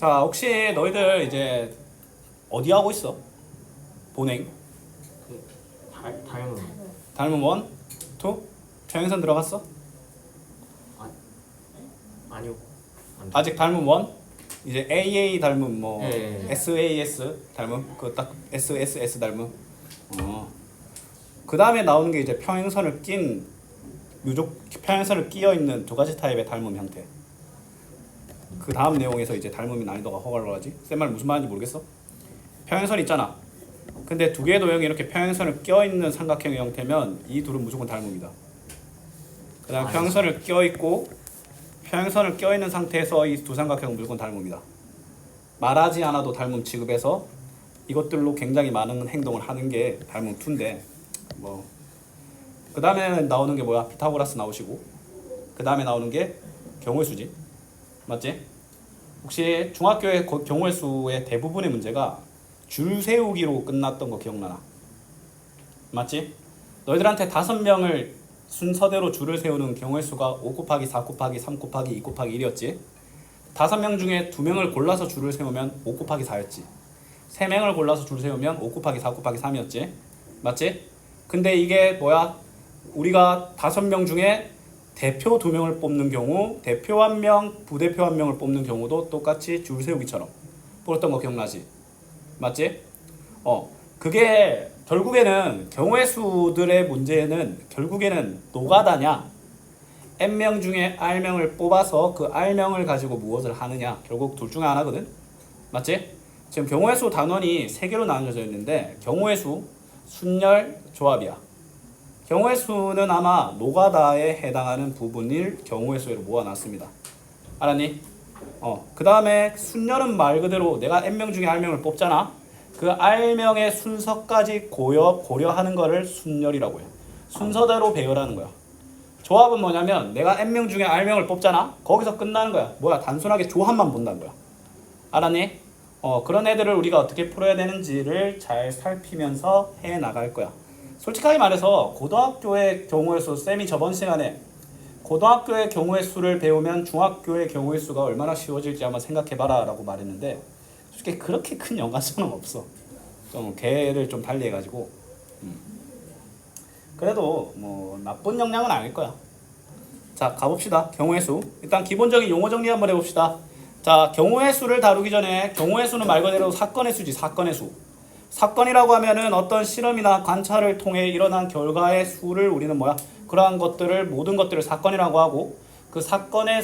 자, 혹시 너희들 이제 어디 하고 있어? 본행? 닮은. 닮은 원? 투? 평행선 들어갔어? 아니요. 아직 닮은 원? 이제 AA 닮은 뭐 예. SAS 닮은 그 딱 SSS 닮은 그 다음에 나오는 게 이제 평행선을 낀 평행선을 끼어 있는 두 가지 타입의 닮음 형태. 그 다음 내용에서 이제 닮음이 난이도가 허가하지. 쌤 말 무슨 말인지 모르겠어? 평행선 있잖아. 근데 두 개의 도형이 이렇게 평행선을 껴 있는 삼각형의 형태면 이 둘은 무조건 닮음이다. 그다음 평행선을 껴 있고 평행선을 껴 있는 상태에서 이 두 삼각형은 무조건 닮음이다. 말하지 않아도 닮음 취급해서 이것들로 굉장히 많은 행동을 하는 게 닮음 2인데 뭐 그 다음에 나오는 게 뭐야? 피타고라스 나오시고 그 다음에 나오는 게 경우의 수지. 맞지? 혹시 중학교의 경우의 수의 대부분의 문제가 줄 세우기로 끝났던 거 기억나나? 맞지? 너희들한테 5명을 순서대로 줄을 세우는 경우의 수가 5 곱하기 4 곱하기 3 곱하기 2 곱하기 1이었지. 5명 중에 2명을 골라서 줄을 세우면 5 곱하기 4였지. 3명을 골라서 줄을 세우면 5 곱하기 4 곱하기 3이었지. 맞지? 근데 이게 뭐야? 우리가 5명 중에 대표 2명을 뽑는 경우 대표 1명, 부대표 1명을 뽑는 경우도 똑같이 줄 세우기처럼 뽑았던 거 기억나지? 맞지? 그게 결국에는 경우의 수들의 문제는 결국에는 노가다냐 N명 중에 R명을 뽑아서 그 R명을 가지고 무엇을 하느냐 결국 둘 중에 하나거든? 맞지? 지금 경우의 수 단원이 3개로 나눠져 있는데 경우의 수, 순열, 조합이야. 경우의 수는 아마 노가다에 해당하는 부분일 경우의 수로 모아놨습니다. 알았니? 그 다음에 순열은 말 그대로 내가 N명 중에 R명을 뽑잖아. 그 R명의 순서까지 고려하는 거를 순열이라고 해. 순서대로 배열하는 거야. 조합은 뭐냐면 내가 N명 중에 R명을 뽑잖아. 거기서 끝나는 거야. 뭐야? 단순하게 조합만 본다는 거야. 알았니? 그런 애들을 우리가 어떻게 풀어야 되는지를 잘 살피면서 해 나갈 거야. 솔직하게 말해서 고등학교의 경우의 수, 쌤이 저번 시간에 고등학교의 경우의 수를 배우면 중학교의 경우의 수가 얼마나 쉬워질지 한번 생각해봐라 라고 말했는데 솔직히 그렇게 큰 연관성은 없어. 좀 걔를 좀 달리 해가지고 그래도 뭐 나쁜 역량은 아닐 거야. 자, 가봅시다. 경우의 수. 일단 기본적인 용어 정리 한번 해봅시다. 자, 경우의 수를 다루기 전에 경우의 수는 말 그대로 사건의 수지. 사건의 수. 사건이라고 하면은 어떤 실험이나 관찰을 통해 일어난 결과의 수를 우리는 뭐야? 그러한 것들을 모든 것들을 사건이라고 하고 그 사건의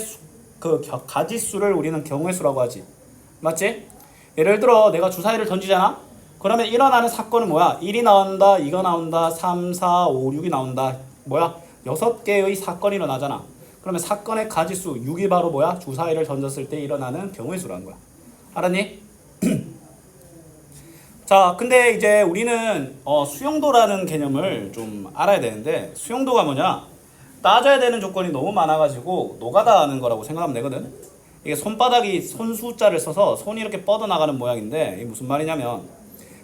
그 가지수를 우리는 경우의 수라고 하지. 맞지? 예를 들어 내가 주사위를 던지잖아? 그러면 일어나는 사건은 뭐야? 1이 나온다, 2가 나온다, 3, 4, 5, 6이 나온다. 뭐야? 6개의 사건이 일어나잖아. 그러면 사건의 가지수 6이 바로 뭐야? 주사위를 던졌을 때 일어나는 경우의 수라는 거야. 알았니? 자, 근데 이제 우리는 수용도라는 개념을 좀 알아야 되는데 수용도가 뭐냐? 따져야 되는 조건이 너무 많아가지고 노가다 하는 거라고 생각하면 되거든. 이게 손바닥이 손수자를 써서 손이 이렇게 뻗어나가는 모양인데 이게 무슨 말이냐면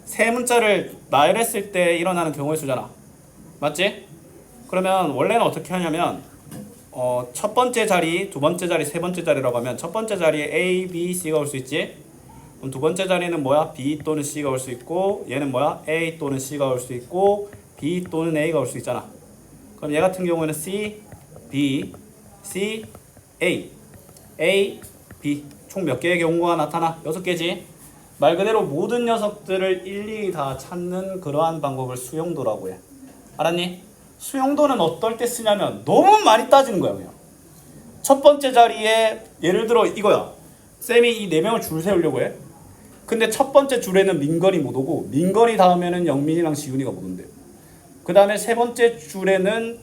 세 문자를 나열했을 때 일어나는 경우의 수잖아. 맞지? 그러면 원래는 어떻게 하냐면 첫 번째 자리, 두 번째 자리, 세 번째 자리라고 하면 첫 번째 자리에 A, B, C가 올 수 있지? 그럼 두 번째 자리는 뭐야? B 또는 C가 올 수 있고 얘는 뭐야? A 또는 C가 올 수 있고 B 또는 A가 올 수 있잖아. 그럼 얘 같은 경우에는 C, B, C, A, A, B 총 몇 개의 경우가 나타나? 6개지? 말 그대로 모든 녀석들을 일일이 다 찾는 그러한 방법을 수용도라고 해. 알았니? 수용도는 어떨 때 쓰냐면 너무 많이 따지는 거야. 그냥 첫 번째 자리에 예를 들어 이거야. 쌤이 이 4명을 줄 세우려고 해. 근데 첫 번째 줄에는 민건이 못 오고 민건이 다음에는 영민이랑 지훈이가 못 온대. 그 다음에 세 번째 줄에는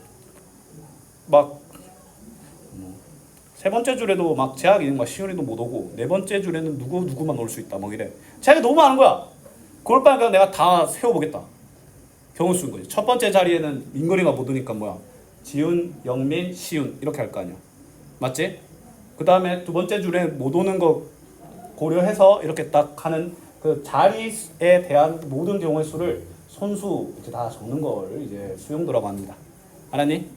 세 번째 줄에도 막 제약이 막 시훈이도 못 오고 네 번째 줄에는 누구만 올 수 있다 막 이래. 제약이 너무 많은 거야. 그걸 바니까 내가 다 세워보겠다. 경우 수인 거지. 첫 번째 자리에는 민건이가 못 오니까 뭐야? 지훈, 영민, 시훈 이렇게 할 거 아니야. 맞지? 그 다음에 두 번째 줄에 못 오는 거 고려해서 이렇게 딱 하는 그 자리에 대한 모든 경우의 수를 손수 이렇게 다 적는 걸 이제 수용도라고 합니다. 알았니?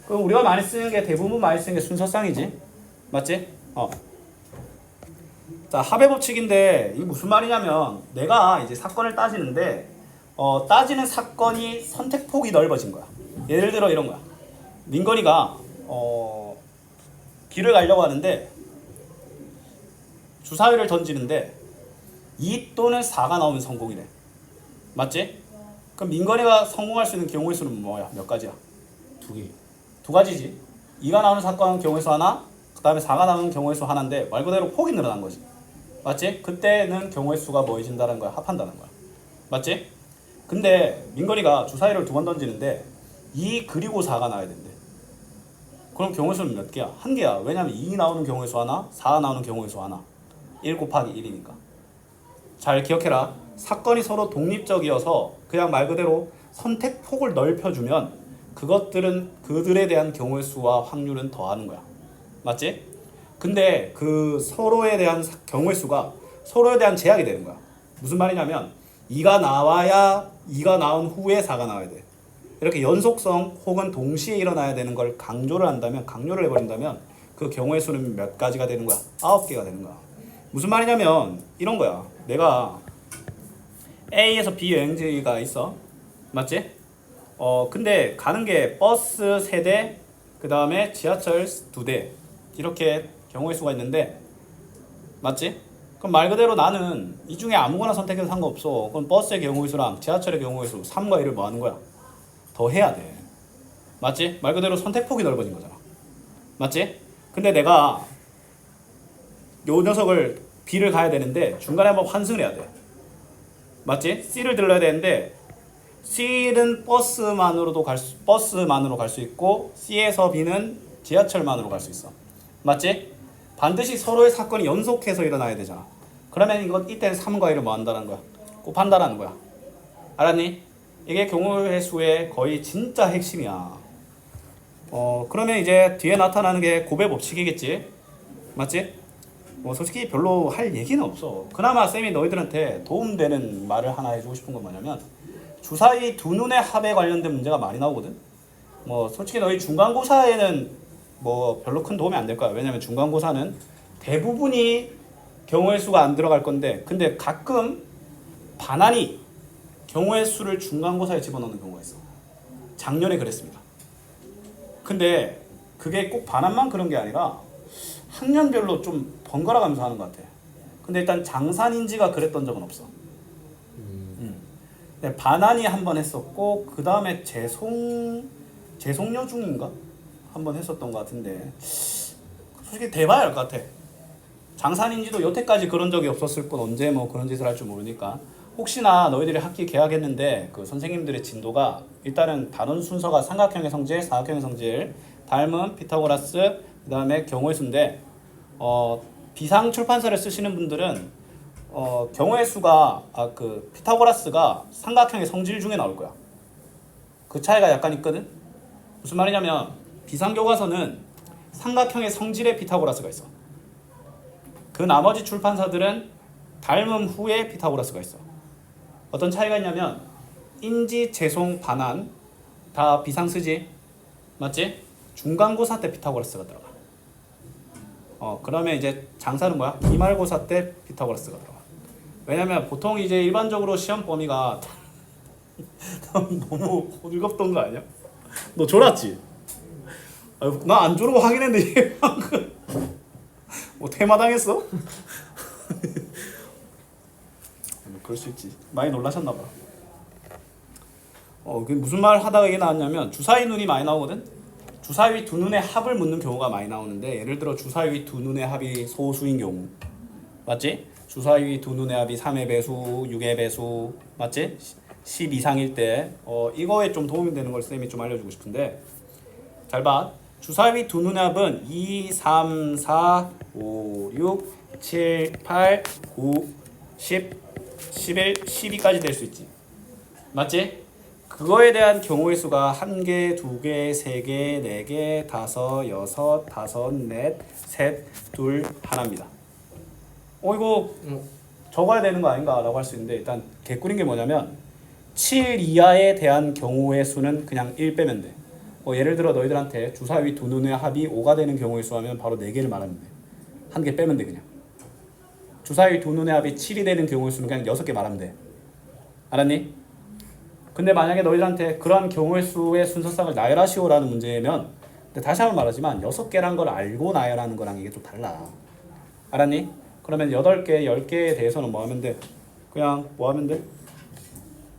그럼 우리가 많이 쓰는 게 대부분 많이 쓰는 게 순서쌍이지. 맞지? 자, 자, 합의 법칙인데 이게 무슨 말이냐면 내가 이제 사건을 따지는데 따지는 사건이 선택폭이 넓어진 거야. 예를 들어 이런 거야. 민건이가 길을 가려고 하는데 주사위를 던지는데 2 또는 4가 나오면 성공이래. 맞지? 그럼 민건이가 성공할 수 있는 경우의 수는 뭐야? 몇 가지야? 2개. 두 가지지. 2가 나오는 사건 경우의 수 하나, 그 다음에 4가 나오는 경우의 수 하나인데 말 그대로 폭이 늘어난 거지. 맞지? 그때는 경우의 수가 뭐해진다는 거야? 합한다는 거야. 맞지? 근데 민건이가 주사위를 2번 던지는데 2 그리고 4가 나와야 된대. 그럼 경우의 수는 몇 개야? 한 개야. 왜냐면 2 나오는 경우의 수 하나, 4 나오는 경우의 수 하나. 1 곱하기 1이니까. 잘 기억해라. 사건이 서로 독립적이어서 그냥 말 그대로 선택폭을 넓혀주면 그것들은 그들에 대한 경우의 수와 확률은 더하는 거야. 맞지? 근데 그 서로에 대한 경우의 수가 서로에 대한 제약이 되는 거야. 무슨 말이냐면 2가 나와야 2가 나온 후에 4가 나와야 돼. 이렇게 연속성 혹은 동시에 일어나야 되는 걸 강조를 해버린다면 그 경우의 수는 몇 가지가 되는 거야? 9개가 되는 거야. 무슨 말이냐면 이런 거야. 내가 A에서 B 여행지가 있어. 맞지? 근데 가는 게 버스 3대, 그 다음에 지하철 2대 이렇게 경우의 수가 있는데 맞지? 그럼 말 그대로 나는 이 중에 아무거나 선택해도 상관없어. 그럼 버스의 경우의 수랑 지하철의 경우의 수 3과 1을 뭐 하는 거야? 더 해야 돼. 맞지? 말 그대로 선택폭이 넓어진 거잖아. 맞지? 근데 내가 요 녀석을 B를 가야 되는데 중간에 한번 환승을 해야 돼. 맞지? C를 들러야 되는데 C는 버스만으로 갈 수 있고 C에서 B는 지하철만으로 갈 수 있어. 맞지? 반드시 서로의 사건이 연속해서 일어나야 되잖아. 그러면 이때는 3과 1을 뭐 한다는 거야? 곱한다라는 거야. 알았니? 이게 경우의 수의 거의 진짜 핵심이야. 그러면 이제 뒤에 나타나는 게 곱의 법칙이겠지? 맞지? 솔직히 별로 할 얘기는 없어. 그나마 쌤이 너희들한테 도움되는 말을 하나 해주고 싶은 건 뭐냐면 주사위 두 눈의 합에 관련된 문제가 많이 나오거든. 솔직히 너희 중간고사에는 별로 큰 도움이 안 될 거야. 왜냐면 중간고사는 대부분이 경우의 수가 안 들어갈 건데 근데 가끔 반환이 경우의 수를 중간고사에 집어넣는 경우가 있어. 작년에 그랬습니다. 근데 그게 꼭 반환만 그런 게 아니라 학년별로 좀 번갈아 가면서 하는 것 같아. 근데 일단 장산인지가 그랬던 적은 없어. 근데 반환이 한 번 했었고 그 다음에 재송여 중인가? 한 번 했었던 것 같은데 솔직히 대봐야 할 것 같아. 장산인지도 여태까지 그런 적이 없었을 뿐 언제 그런 짓을 할 줄 모르니까 혹시나 너희들이 학기 개학했는데 그 선생님들의 진도가 일단은 단원 순서가 삼각형의 성질, 사각형의 성질, 닮은, 피타고라스, 그 다음에 경우의 수인데 비상 출판사를 쓰시는 분들은 경우의 수가 그 피타고라스가 삼각형의 성질 중에 나올 거야. 그 차이가 약간 있거든. 무슨 말이냐면 비상 교과서는 삼각형의 성질의 피타고라스가 있어. 그 나머지 출판사들은 닮음 후에 피타고라스가 있어. 어떤 차이가 있냐면 인지, 재송, 반환 다 비상 쓰지. 맞지? 중간고사 때 피타고라스가 들어가. 그러면 이제 장사는 뭐야? 기말고사 때 피타고라스가 들어가. 왜냐면 보통 이제 일반적으로 시험 범위가 너무 즐겁던 거 아니야? 너 졸았지? 나 안 졸고 확인했는데 얘 방금 퇴마 당했어? 그럴 수 있지. 많이 놀라셨나 봐. 그게 무슨 말 하다가 이게 나왔냐면 주사위 눈이 많이 나오거든. 주사위 두 눈의 합을 묻는 경우가 많이 나오는데 예를 들어 주사위 두 눈의 합이 소수인 경우 맞지? 주사위 두 눈의 합이 3의 배수, 6의 배수 맞지? 10 이상일 때 이거에 좀 도움이 되는 걸 쌤이 좀 알려주고 싶은데 잘 봐. 주사위 두 눈의 합은 2, 3, 4, 5, 6, 7, 8, 9, 10, 11, 12까지 될 수 있지. 맞지? 그거에 대한 경우의 수가 1개, 2개, 3개, 4개, 5, 6, 5, 넷, 셋, 둘, 하나입니다. 이거 적어야 되는 거 아닌가 라고 할 수 있는데 일단 개꿀인 게 뭐냐면 7 이하에 대한 경우의 수는 그냥 1 빼면 돼. 예를 들어 너희들한테 주사위 두 눈의 합이 5가 되는 경우의 수 하면 바로 4개를 말하면 돼. 1개 빼면 돼 그냥. 주사위 두 눈의 합이 7이 되는 경우의 수는 그냥 6개 말하면 돼. 알았니? 근데 만약에 너희들한테 그런 경우의 수의 순서상을 나열하시오라는 문제면, 근데 다시 한번 말하지만 6개란 걸 알고 나열하는 거랑 이게 좀 달라. 알았니? 그러면 8개, 10개에 대해서는 뭐 하면 돼? 그냥 뭐 하면 돼?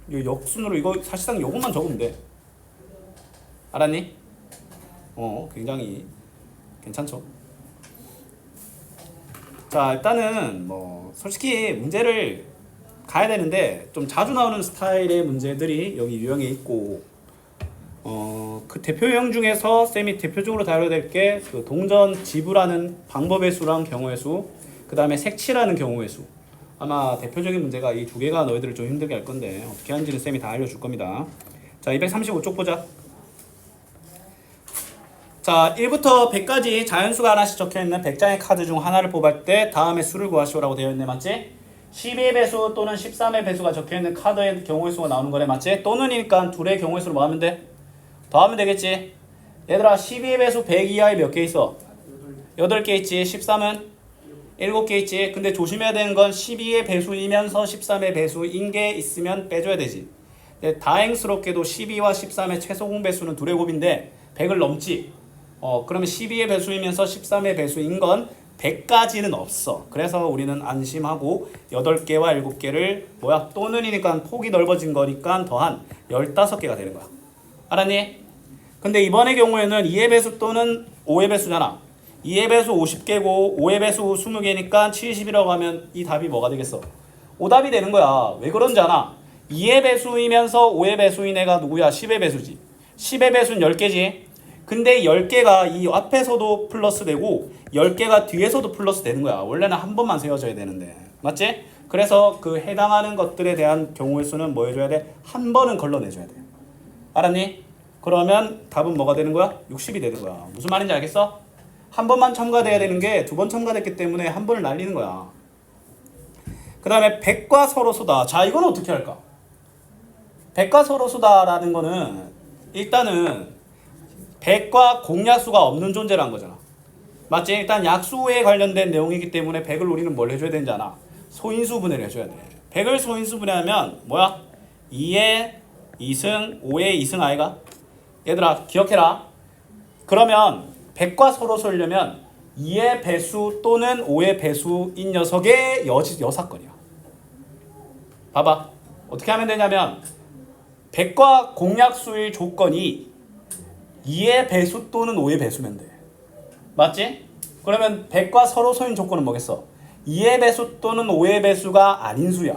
이 역순으로 이거 사실상 요것만 적으면 돼. 알았니? 굉장히 괜찮죠? 자, 일단은 뭐 솔직히 문제를 가야 되는데 좀 자주 나오는 스타일의 문제들이 여기 유형에 있고, 그 대표형 중에서 쌤이 대표적으로 다뤄야 될 게 그 동전 지불하는 방법의 수랑 경우의 수, 그 다음에 색칠하는 경우의 수. 아마 대표적인 문제가 이 두 개가 너희들을 좀 힘들게 할 건데 어떻게 하는지는 쌤이 다 알려줄 겁니다. 자, 235쪽 보자. 자, 1부터 100까지 자연수가 하나씩 적혀있는 100장의 카드 중 하나를 뽑을 때 다음에 수를 구하시오라고 되어 있네, 맞지? 12의 배수 또는 13의 배수가 적혀있는 카드의 경우의 수가 나오는 거네, 맞지? 또는이니까 둘의 경우의 수를 뭐 하면 돼? 더하면 되겠지? 얘들아, 12의 배수 100 이하에 몇 개 있어? 8개 있지. 13은 7개 있지. 근데 조심해야 되는 건 12의 배수이면서 13의 배수인 게 있으면 빼줘야 되지. 근데 다행스럽게도 12와 13의 최소 공배수는 둘의 곱인데 100을 넘지. 그러면 12의 배수이면서 13의 배수인 건 100까지는 없어. 그래서 우리는 안심하고 8개와 7개를 뭐야? 또는이니까 폭이 넓어진 거니까 더한 15개가 되는 거야. 알았니? 근데 이번의 경우에는 2의 배수 또는 5의 배수잖아. 2의 배수 50개고 5의 배수 20개니까 70이라고 하면 이 답이 뭐가 되겠어? 오답이 되는 거야. 왜 그런지 아나? 2의 배수이면서 5의 배수인 애가 누구야? 10의 배수지. 10의 배수는 10개지. 근데 10개가 이 앞에서도 플러스 되고 10개가 뒤에서도 플러스 되는 거야. 원래는 한 번만 세워져야 되는데. 맞지? 그래서 그 해당하는 것들에 대한 경우의 수는 뭐 해줘야 돼? 한 번은 걸러내줘야 돼. 알았니? 그러면 답은 뭐가 되는 거야? 60이 되는 거야. 무슨 말인지 알겠어? 한 번만 첨가돼야 되는 게 두 번 첨가됐기 때문에 한 번을 날리는 거야. 그 다음에 100과 서로수다. 자, 이건 어떻게 할까? 100과 서로수다라는 거는 일단은 100과 공약수가 없는 존재라는 거잖아. 맞지? 일단 약수에 관련된 내용이기 때문에 100을 우리는 뭘 해줘야 되는지 아나? 소인수 분해를 해줘야 돼. 100을 소인수 분해하면 뭐야? 2의 2승, 5의 2승 아이가? 얘들아 기억해라. 그러면 100과 서로수 하려면 2의 배수 또는 5의 배수인 녀석의 여사건이야. 봐봐. 어떻게 하면 되냐면 100과 공약수의 조건이 2의 배수 또는 5의 배수면 돼. 맞지? 그러면 100과 서로소인 조건은 뭐겠어? 2의 배수 또는 5의 배수가 아닌 수야.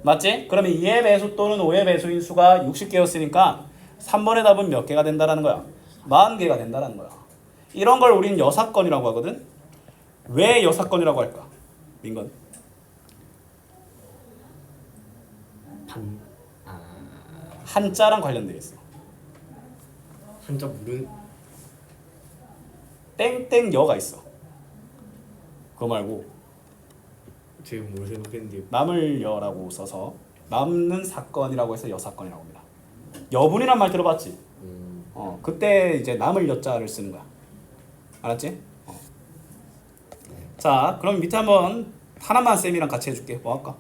맞지? 그러면 2의 배수 또는 5의 배수인 수가 60개였으니까 3번의 답은 몇 개가 된다라는 거야? 40개가 된다라는 거야. 이런 걸 우린 여사건이라고 하거든. 왜 여사건이라고 할까? 민건. 한자랑 관련되어 있어. 한자 물은 땡땡여가 있어. 그거 말고 제가 뭘 생각했는데 남을 여라고 써서 남는 사건이라고 해서 여사건이라고 합니다. 여분이란 말 들어봤지? 그때 이제 남을 여자를 쓰는 거야. 알았지? 자, 그럼 밑에 한번 하나만 쌤이랑 같이 해줄게. 뭐 할까?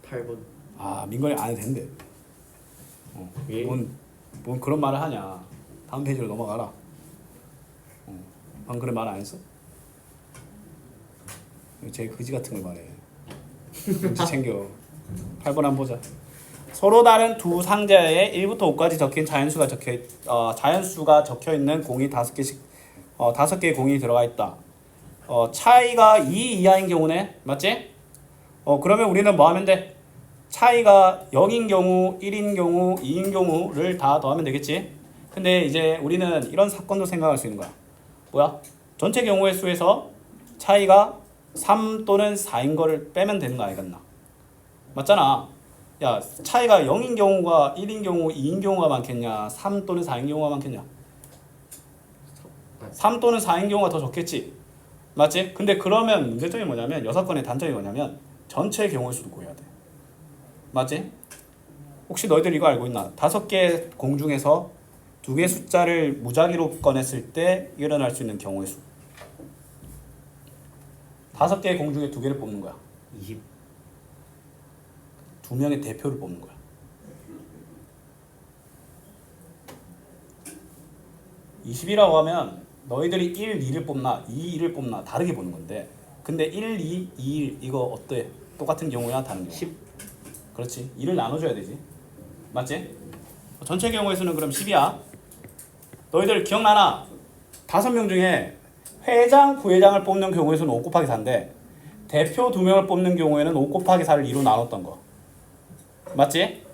8번. 아, 민건이 안 해도 된대. 예? 뭔 그런 말을 하냐. 다음 페이지로 넘어가라. 방금 그런 말 안 했어? 제 그지 같은 걸 말해. 눈치 챙겨. 8번 한번 보자. 서로 다른 두 상자에 1부터 5까지 적힌 자연수가 적혀 있는 공이 5개씩 5개의 공이 들어가 있다. 차이가 2 이하인 경우네. 맞지? 그러면 우리는 뭐 하면 돼? 차이가 0인 경우, 1인 경우, 2인 경우를 다 더하면 되겠지? 근데 이제 우리는 이런 사건도 생각할 수 있는 거야. 뭐야? 전체 경우의 수에서 차이가 3 또는 4인 거를 빼면 되는 거 아니겠나? 맞잖아. 야, 차이가 0인 경우가 1인 경우, 2인 경우가 많겠냐? 3 또는 4인 경우가 많겠냐? 3 또는 4인 경우가 더 적겠지? 맞지? 근데 그러면 문제점이 뭐냐면 여사건의 단점이 뭐냐면 전체 경우의 수도 구해야 돼. 맞지? 혹시 너희들 이거 알고 있나? 5개 공 중에서 2개 숫자를 무작위로 꺼냈을 때 일어날 수 있는 경우의 수. 5개의 공 중에 2개를 뽑는 거야. 20. 2명의 대표를 뽑는 거야. 20이라고 하면 너희들이 1, 2를 뽑나 2, 2를 뽑나 다르게 보는 건데, 근데 1, 2, 2, 1 이거 어때? 똑같은 경우야 다른 경우? 10. 그렇지. 2를 나눠줘야 되지. 맞지? 전체 경우에서는 그럼 10이야. 너희들 기억나나? 5명 중에 회장, 부회장을 뽑는 경우에서는 5 곱하기 4인데 대표 2명을 뽑는 경우에는 5 곱하기 4를 2로 나눴던 거. 맞지?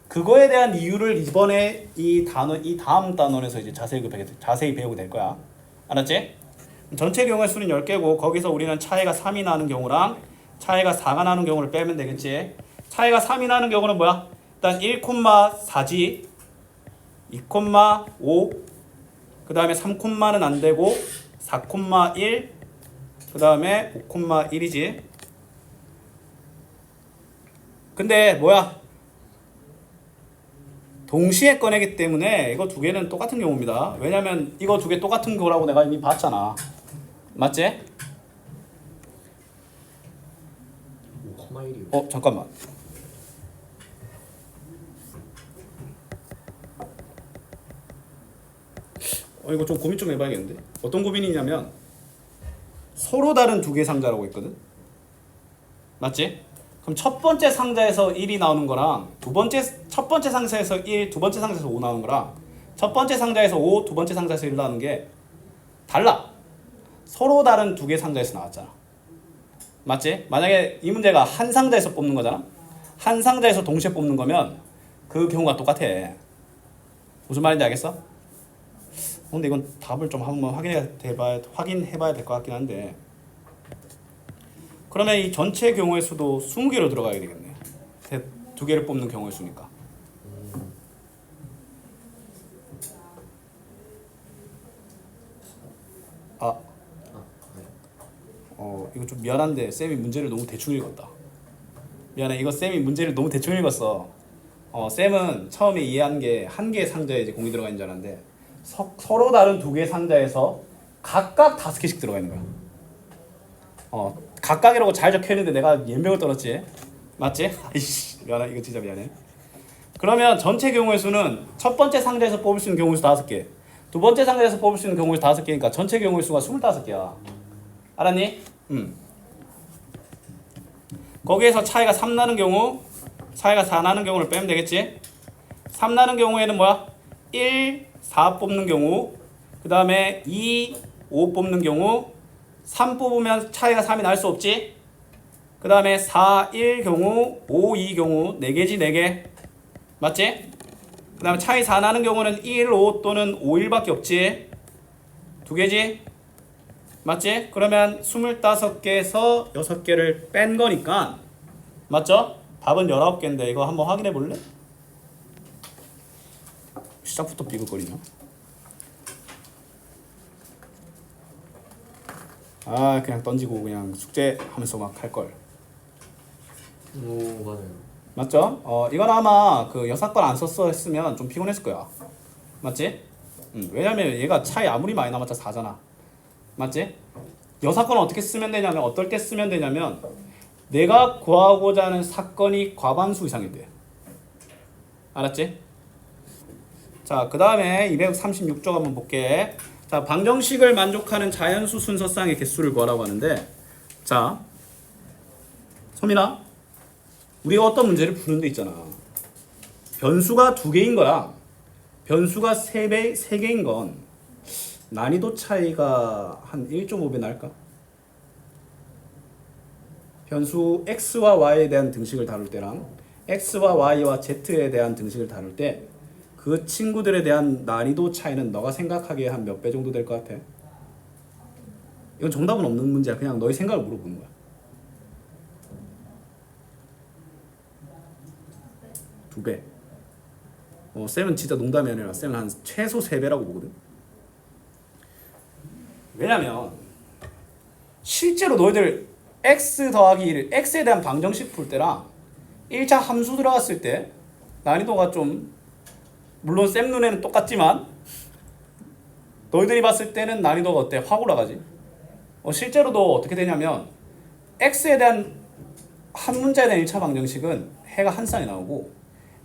그거에 대한 이유를 이번에 이 다음 단원에서 이제 자세히 배우게 될 거야. 알았지? 전체 경우의 수는 10개고 거기서 우리는 차이가 3이 나는 경우랑 차이가 4가 나는 경우를 빼면 되겠지. 차이가 3이 나는 경우는 뭐야? 일단 1,4지, 2,5, 그 다음에 3,는 안 되고 4,1, 그 다음에 5,1이지. 근데 뭐야? 동시에 꺼내기 때문에 이거 2개는 똑같은 경우입니다. 왜냐면 이거 2개 똑같은 거라고 내가 이미 봤잖아. 맞지? 5,1이요. 잠깐만. 이거 좀 고민 좀 해봐야겠는데. 어떤 고민이냐면 서로 다른 2개 상자라고 했거든. 맞지? 그럼 첫 번째 상자에서 1이 나오는 거랑 첫 번째 상자에서 1, 두 번째 상자에서 5 나오는 거랑 첫 번째 상자에서 5, 두 번째 상자에서 1 나오는 게 달라. 서로 다른 2개 상자에서 나왔잖아. 맞지? 만약에 이 문제가 한 상자에서 뽑는 거잖아. 한 상자에서 동시에 뽑는 거면 그 경우가 똑같아. 무슨 말인지 알겠어? 근데 이건 답을 좀 한번 확인해봐야 될 것 같긴 한데, 그러면 이 전체 경우의 수도 20개로 들어가야 되겠네. 2개를 뽑는 경우의 수니까. 이거 좀 미안한데 쌤이 문제를 너무 대충 읽었다. 미안해. 이거 쌤이 문제를 너무 대충 읽었어. 쌤은 처음에 이해한 게 한 개의 상자에 이제 공이 들어가 있는 줄 알았는데 서로 다른 2개의 상자에서 각각 5개씩 들어가 있는 거야. 각각이라고 잘 적혀 있는데 내가 연명을 떨었지. 맞지? 아이씨, 미안해. 이거 진짜 미안해. 그러면 전체 경우의 수는 첫 번째 상자에서 뽑을 수 있는 경우의 수 5개, 두 번째 상자에서 뽑을 수 있는 경우의 수 5개니까 전체 경우의 수가 25개야. 알았니? 거기에서 차이가 3 나는 경우, 차이가 4 나는 경우를 빼면 되겠지? 3 나는 경우에는 뭐야? 1, 4 뽑는 경우, 그 다음에 2, 5 뽑는 경우, 3 뽑으면 차이가 3이 날 수 없지? 그 다음에 4, 1 경우, 5, 2 경우, 4개지 4개. 맞지? 그 다음에 차이 4 나는 경우는 1, 5 또는 5, 1밖에 없지? 2개지? 맞지? 그러면 25개에서 6개를 뺀 거니까, 맞죠? 답은 19개인데 이거 한번 확인해 볼래? 시작부터 삐걱거리냐? 그냥 던지고 그냥 숙제하면서 막 할걸. 오, 맞아요. 맞죠? 이건 아마 그 여사건 안 썼어 했으면 좀 피곤했을 거야. 맞지? 왜냐면 얘가 차이 아무리 많이 남았자 4잖아. 맞지? 여사건은 어떻게 쓰면 되냐면, 어떨 때 쓰면 되냐면 내가 구하고자 하는 사건이 과반수 이상이 돼. 알았지? 자, 그 다음에 236쪽 한번 볼게. 자, 방정식을 만족하는 자연수 순서쌍의 개수를 구하라고 하는데, 자, 소민아, 우리가 어떤 문제를 푸는 데 있잖아. 변수가 2개인 거야. 변수가 3개인 건 난이도 차이가 한 1.5배 날까? 변수 x와 y에 대한 등식을 다룰 때랑 x와 y와 z에 대한 등식을 다룰 때 그 친구들에 대한 난이도 차이는 너가 생각하기에 한 몇 배 정도 될 것 같아? 이건 정답은 없는 문제야. 그냥 너의 생각을 물어보는 거야. 2배. 쌤은 진짜 농담이 아니라 쌤은 한 최소 3배라고 보거든. 왜냐면 실제로 너희들 x 더하기 1, x에 대한 방정식 풀 때랑 1차 함수 들어갔을 때 난이도가 좀, 물론 쌤 눈에는 똑같지만 너희들이 봤을 때는 난이도가 어때? 확 올라가지. 실제로도 어떻게 되냐면 x에 대한 한 문제에 대한 1차 방정식은 해가 한 쌍이 나오고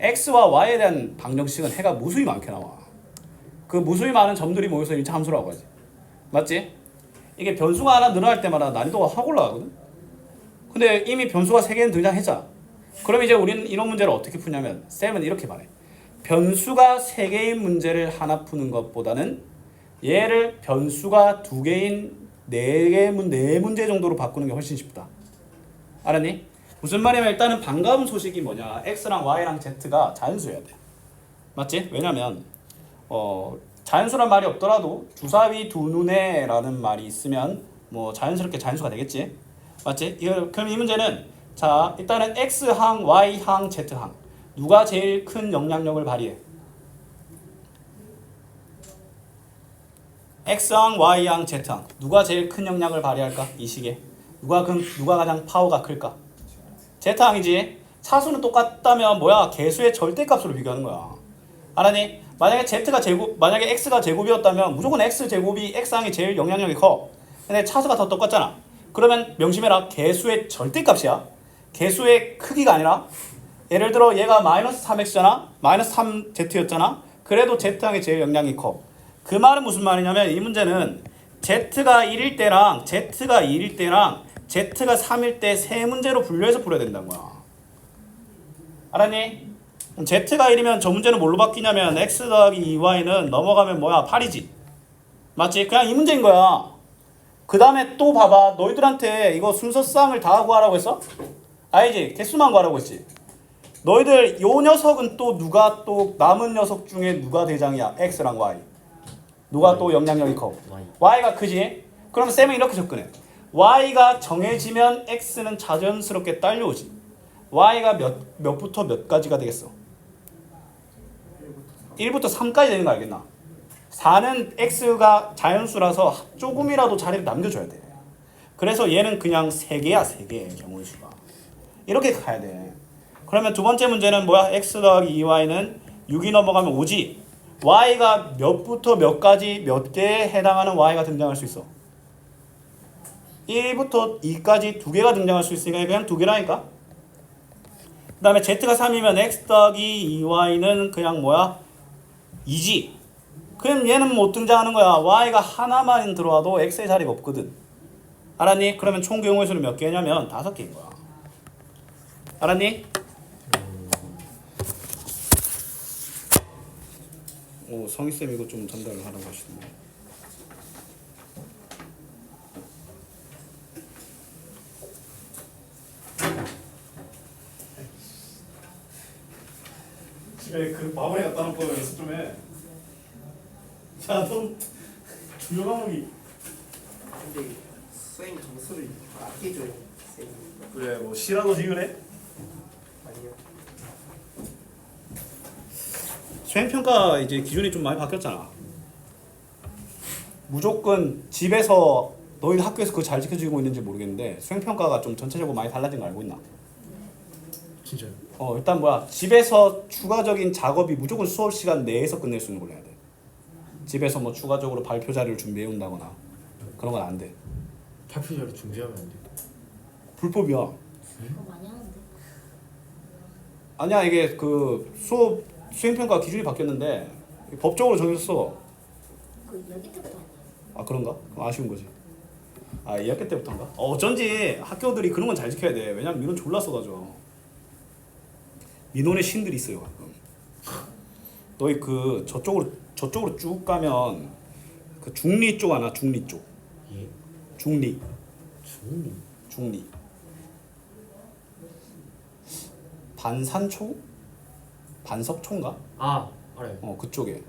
x와 y에 대한 방정식은 해가 무수히 많게 나와. 그 무수히 많은 점들이 모여서 1차 함수라고 하지. 맞지? 이게 변수가 하나 늘어날 때마다 난이도가 확 올라가거든. 근데 이미 변수가 3개는 등장했잖아. 그럼 이제 우리는 이런 문제를 어떻게 푸냐면 쌤은 이렇게 말해. 변수가 3개인 문제를 하나 푸는 것보다는 얘를 변수가 2개인 4문제 정도로 바꾸는 게 훨씬 쉽다. 알았니? 무슨 말이냐면 일단은 반가운 소식이 뭐냐. x랑 y랑 z가 자연수여야 돼. 맞지? 왜냐면 자연수란 말이 없더라도 주사위 두 눈에라는 말이 있으면 뭐 자연스럽게 자연수가 되겠지. 맞지? 그럼 이 문제는 자 일단은 x항, y항, z항 누가 제일 큰 영향력을 발휘해? x항, y항, z항 누가 제일 큰 영향을 발휘할까? 이 시기에 누가 가장 파워가 클까? z항이지. 차수는 똑같다면 뭐야? 개수의 절대값으로 비교하는 거야. 알았니? 만약에 x가 제곱이었다면 무조건 x 제곱이 x항이 제일 영향력이 커. 근데 차수가 더 똑같잖아. 그러면 명심해라. 개수의 절대값이야. 개수의 크기가 아니라 예를 들어 얘가 마이너스 3x잖아. 마이너스 3z였잖아. 그래도 z항이 제일 영향이 커. 그 말은 무슨 말이냐면 이 문제는 z가 1일 때랑 z가 2일 때랑 z가 3일 때 세 문제로 분류해서 풀어야 된다는 거야. 알았니? z가 1이면 저 문제는 뭘로 바뀌냐면 x 더하기 2y는 넘어가면 뭐야? 8이지. 맞지? 그냥 이 문제인 거야. 그 다음에 또 봐봐. 너희들한테 이거 순서쌍을 다 구하라고 했어? 아니지. 개수만 구하라고 했지. 너희들 요 녀석은 또 누가 또 남은 녀석 중에 누가 대장이야? x랑 y. 누가 또 영향력이 커? y가 크지? 그럼 쌤은 이렇게 접근해. y가 정해지면 x는 자연스럽게 딸려오지. y가 몇부터 몇 가지가 되겠어? 1부터 3까지 되는 거 알겠나? 4는 x가 자연수라서 조금이라도 자리를 남겨줘야 돼. 그래서 얘는 그냥 3개야. 3개 경우의 수가. 이렇게 가야 돼. 그러면 두 번째 문제는 뭐야? x 더하기 2y는 6이 넘어가면 5지. y가 몇부터 몇까지 몇 개에 해당하는 y가 등장할 수 있어? 1부터 2까지 2개가 등장할 수 있으니까 그냥 2개라니까. 그 다음에 z가 3이면 x 더하기 2y는 그냥 뭐야? 2지. 그럼 얘는 못 등장하는 거야. y가 하나만 들어와도 x의 자리가 없거든. 알았니? 그러면 총 경우의 수는 몇 개냐면 5개인 거야. 알았니? 오, 성희쌤 이거 좀 전달을 하라고 하시던데. 집에 그 마무리 갖다 놓고 연습 좀 해. 자, 너 중요 과목이 근데 쌤 점수를 아껴줘요. 쌤 그래 뭐 C라도 지으래? 아니요. 수행평가 이제 기준이 좀 많이 바뀌었잖아. 무조건 집에서 너희들 학교에서 그거 잘 지켜지고 있는지 모르겠는데 수행평가가 좀 전체적으로 많이 달라진 거 알고 있나? 진짜요? 일단 뭐야 집에서 추가적인 작업이 무조건 수업 시간 내에서 끝낼 수 있는 걸로 해야 돼. 집에서 뭐 추가적으로 발표 자료를 준비해 온다거나 그런 건 안 돼. 발표 자료 중지하면 안 돼. 불법이야. 그거 많이 하는데. 아니야 이게 그 수업 수행평가 기준이 바뀌었는데 법적으로 정해졌어. 그 여기 때부터 아니에요. 아 그런가? 그럼 아쉬운 거지. 아 2학기 때부터인가? 어쩐지 학교들이 그런 건 잘 지켜야 돼. 왜냐면 민원 졸라 써가지고. 민원의 신들이 있어요 가끔. 너희 그 저쪽으로 쭉 가면 그 중리 쪽 아나 중리 쪽. 예? 중리. 중리? 중리. 반산초? 반석초인가? 아 알아요. 그쪽에.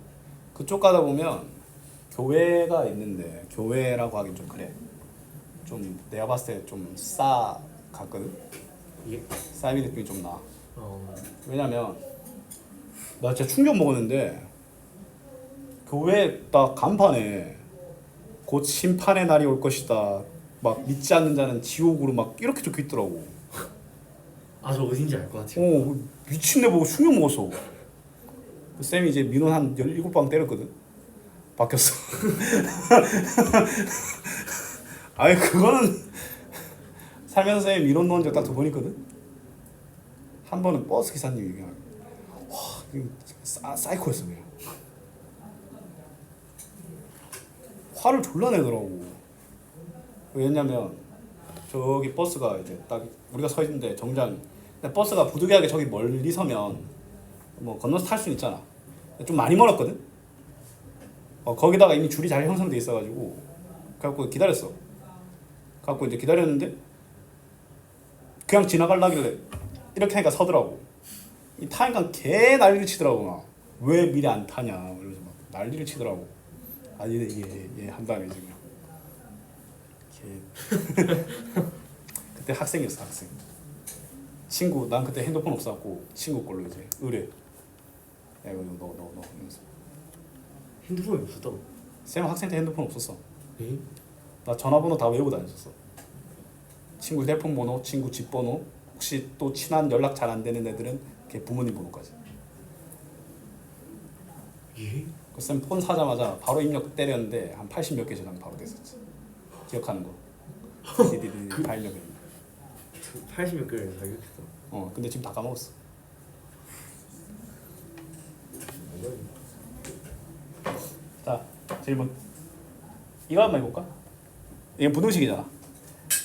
그쪽 가다 보면 교회가 있는데 교회라고 하긴 좀 그래. 좀 내가 봤을 때 좀 싸 같거든. 예? 싸이 느낌이 좀 나. 어 왜냐면 나 진짜 충격 먹었는데 교회 딱 간판에 곧 심판의 날이 올 것이다. 막 믿지 않는 자는 지옥으로 막 이렇게 적혀 있더라고. 아 저 어딘지 알 것 같아요. 미친데 보고 충격 먹었어. 그 쌤이 이제 민원 한 17방 때렸거든. 바뀌었어. 아니 그거는 살면서 쌤 이론 넣은 적 딱 2번 있거든. 한 번은 버스 기사님이 그냥 와 이거 사이코였어 그냥. 화를 졸라 내더라고. 왜냐면 저기 버스가 이제 딱 우리가 서 있는데 정장 근데 버스가 부득이하게 저기 멀리 서면 뭐 건너서 탈 수는 있잖아. 좀 많이 멀었거든. 거기다가 이미 줄이 잘 형성돼 있어가지고 그래갖고 기다렸어. 그래갖고 이제 기다렸는데 그냥 지나가려길래 이렇게 하니까 서더라고. 이 타니까 개 난리를 치더라고. 막. 왜 미리 안 타냐 이러면서 막 난리를 치더라고. 아니 얘 한다네 지금. 그때 학생이었어 학생. 친구 난 그때 핸드폰 없어갖고 친구 걸로 이제 의뢰. 야 이거 너 이러면서. 핸드폰이 없었다고? 쌤 학생 때 핸드폰 없었어. 에? 나 전화번호 다 외우고 다녔었어. 친구 휴대폰 번호, 친구 집 번호, 혹시 또 친한 연락 잘 안 되는 애들은 걔 부모님 번호까지. 예? 그 쌤 폰 사자마자 바로 입력 때렸는데 한 80 몇 개 저장 바로 됐었지. 기억하는 거. 디디디 파일 몇 개. 80몇 개를 자격했어. 근데 지금 다 까먹었어. 자, 질문. 이거 한번 해볼까? 이게 부등식이잖아.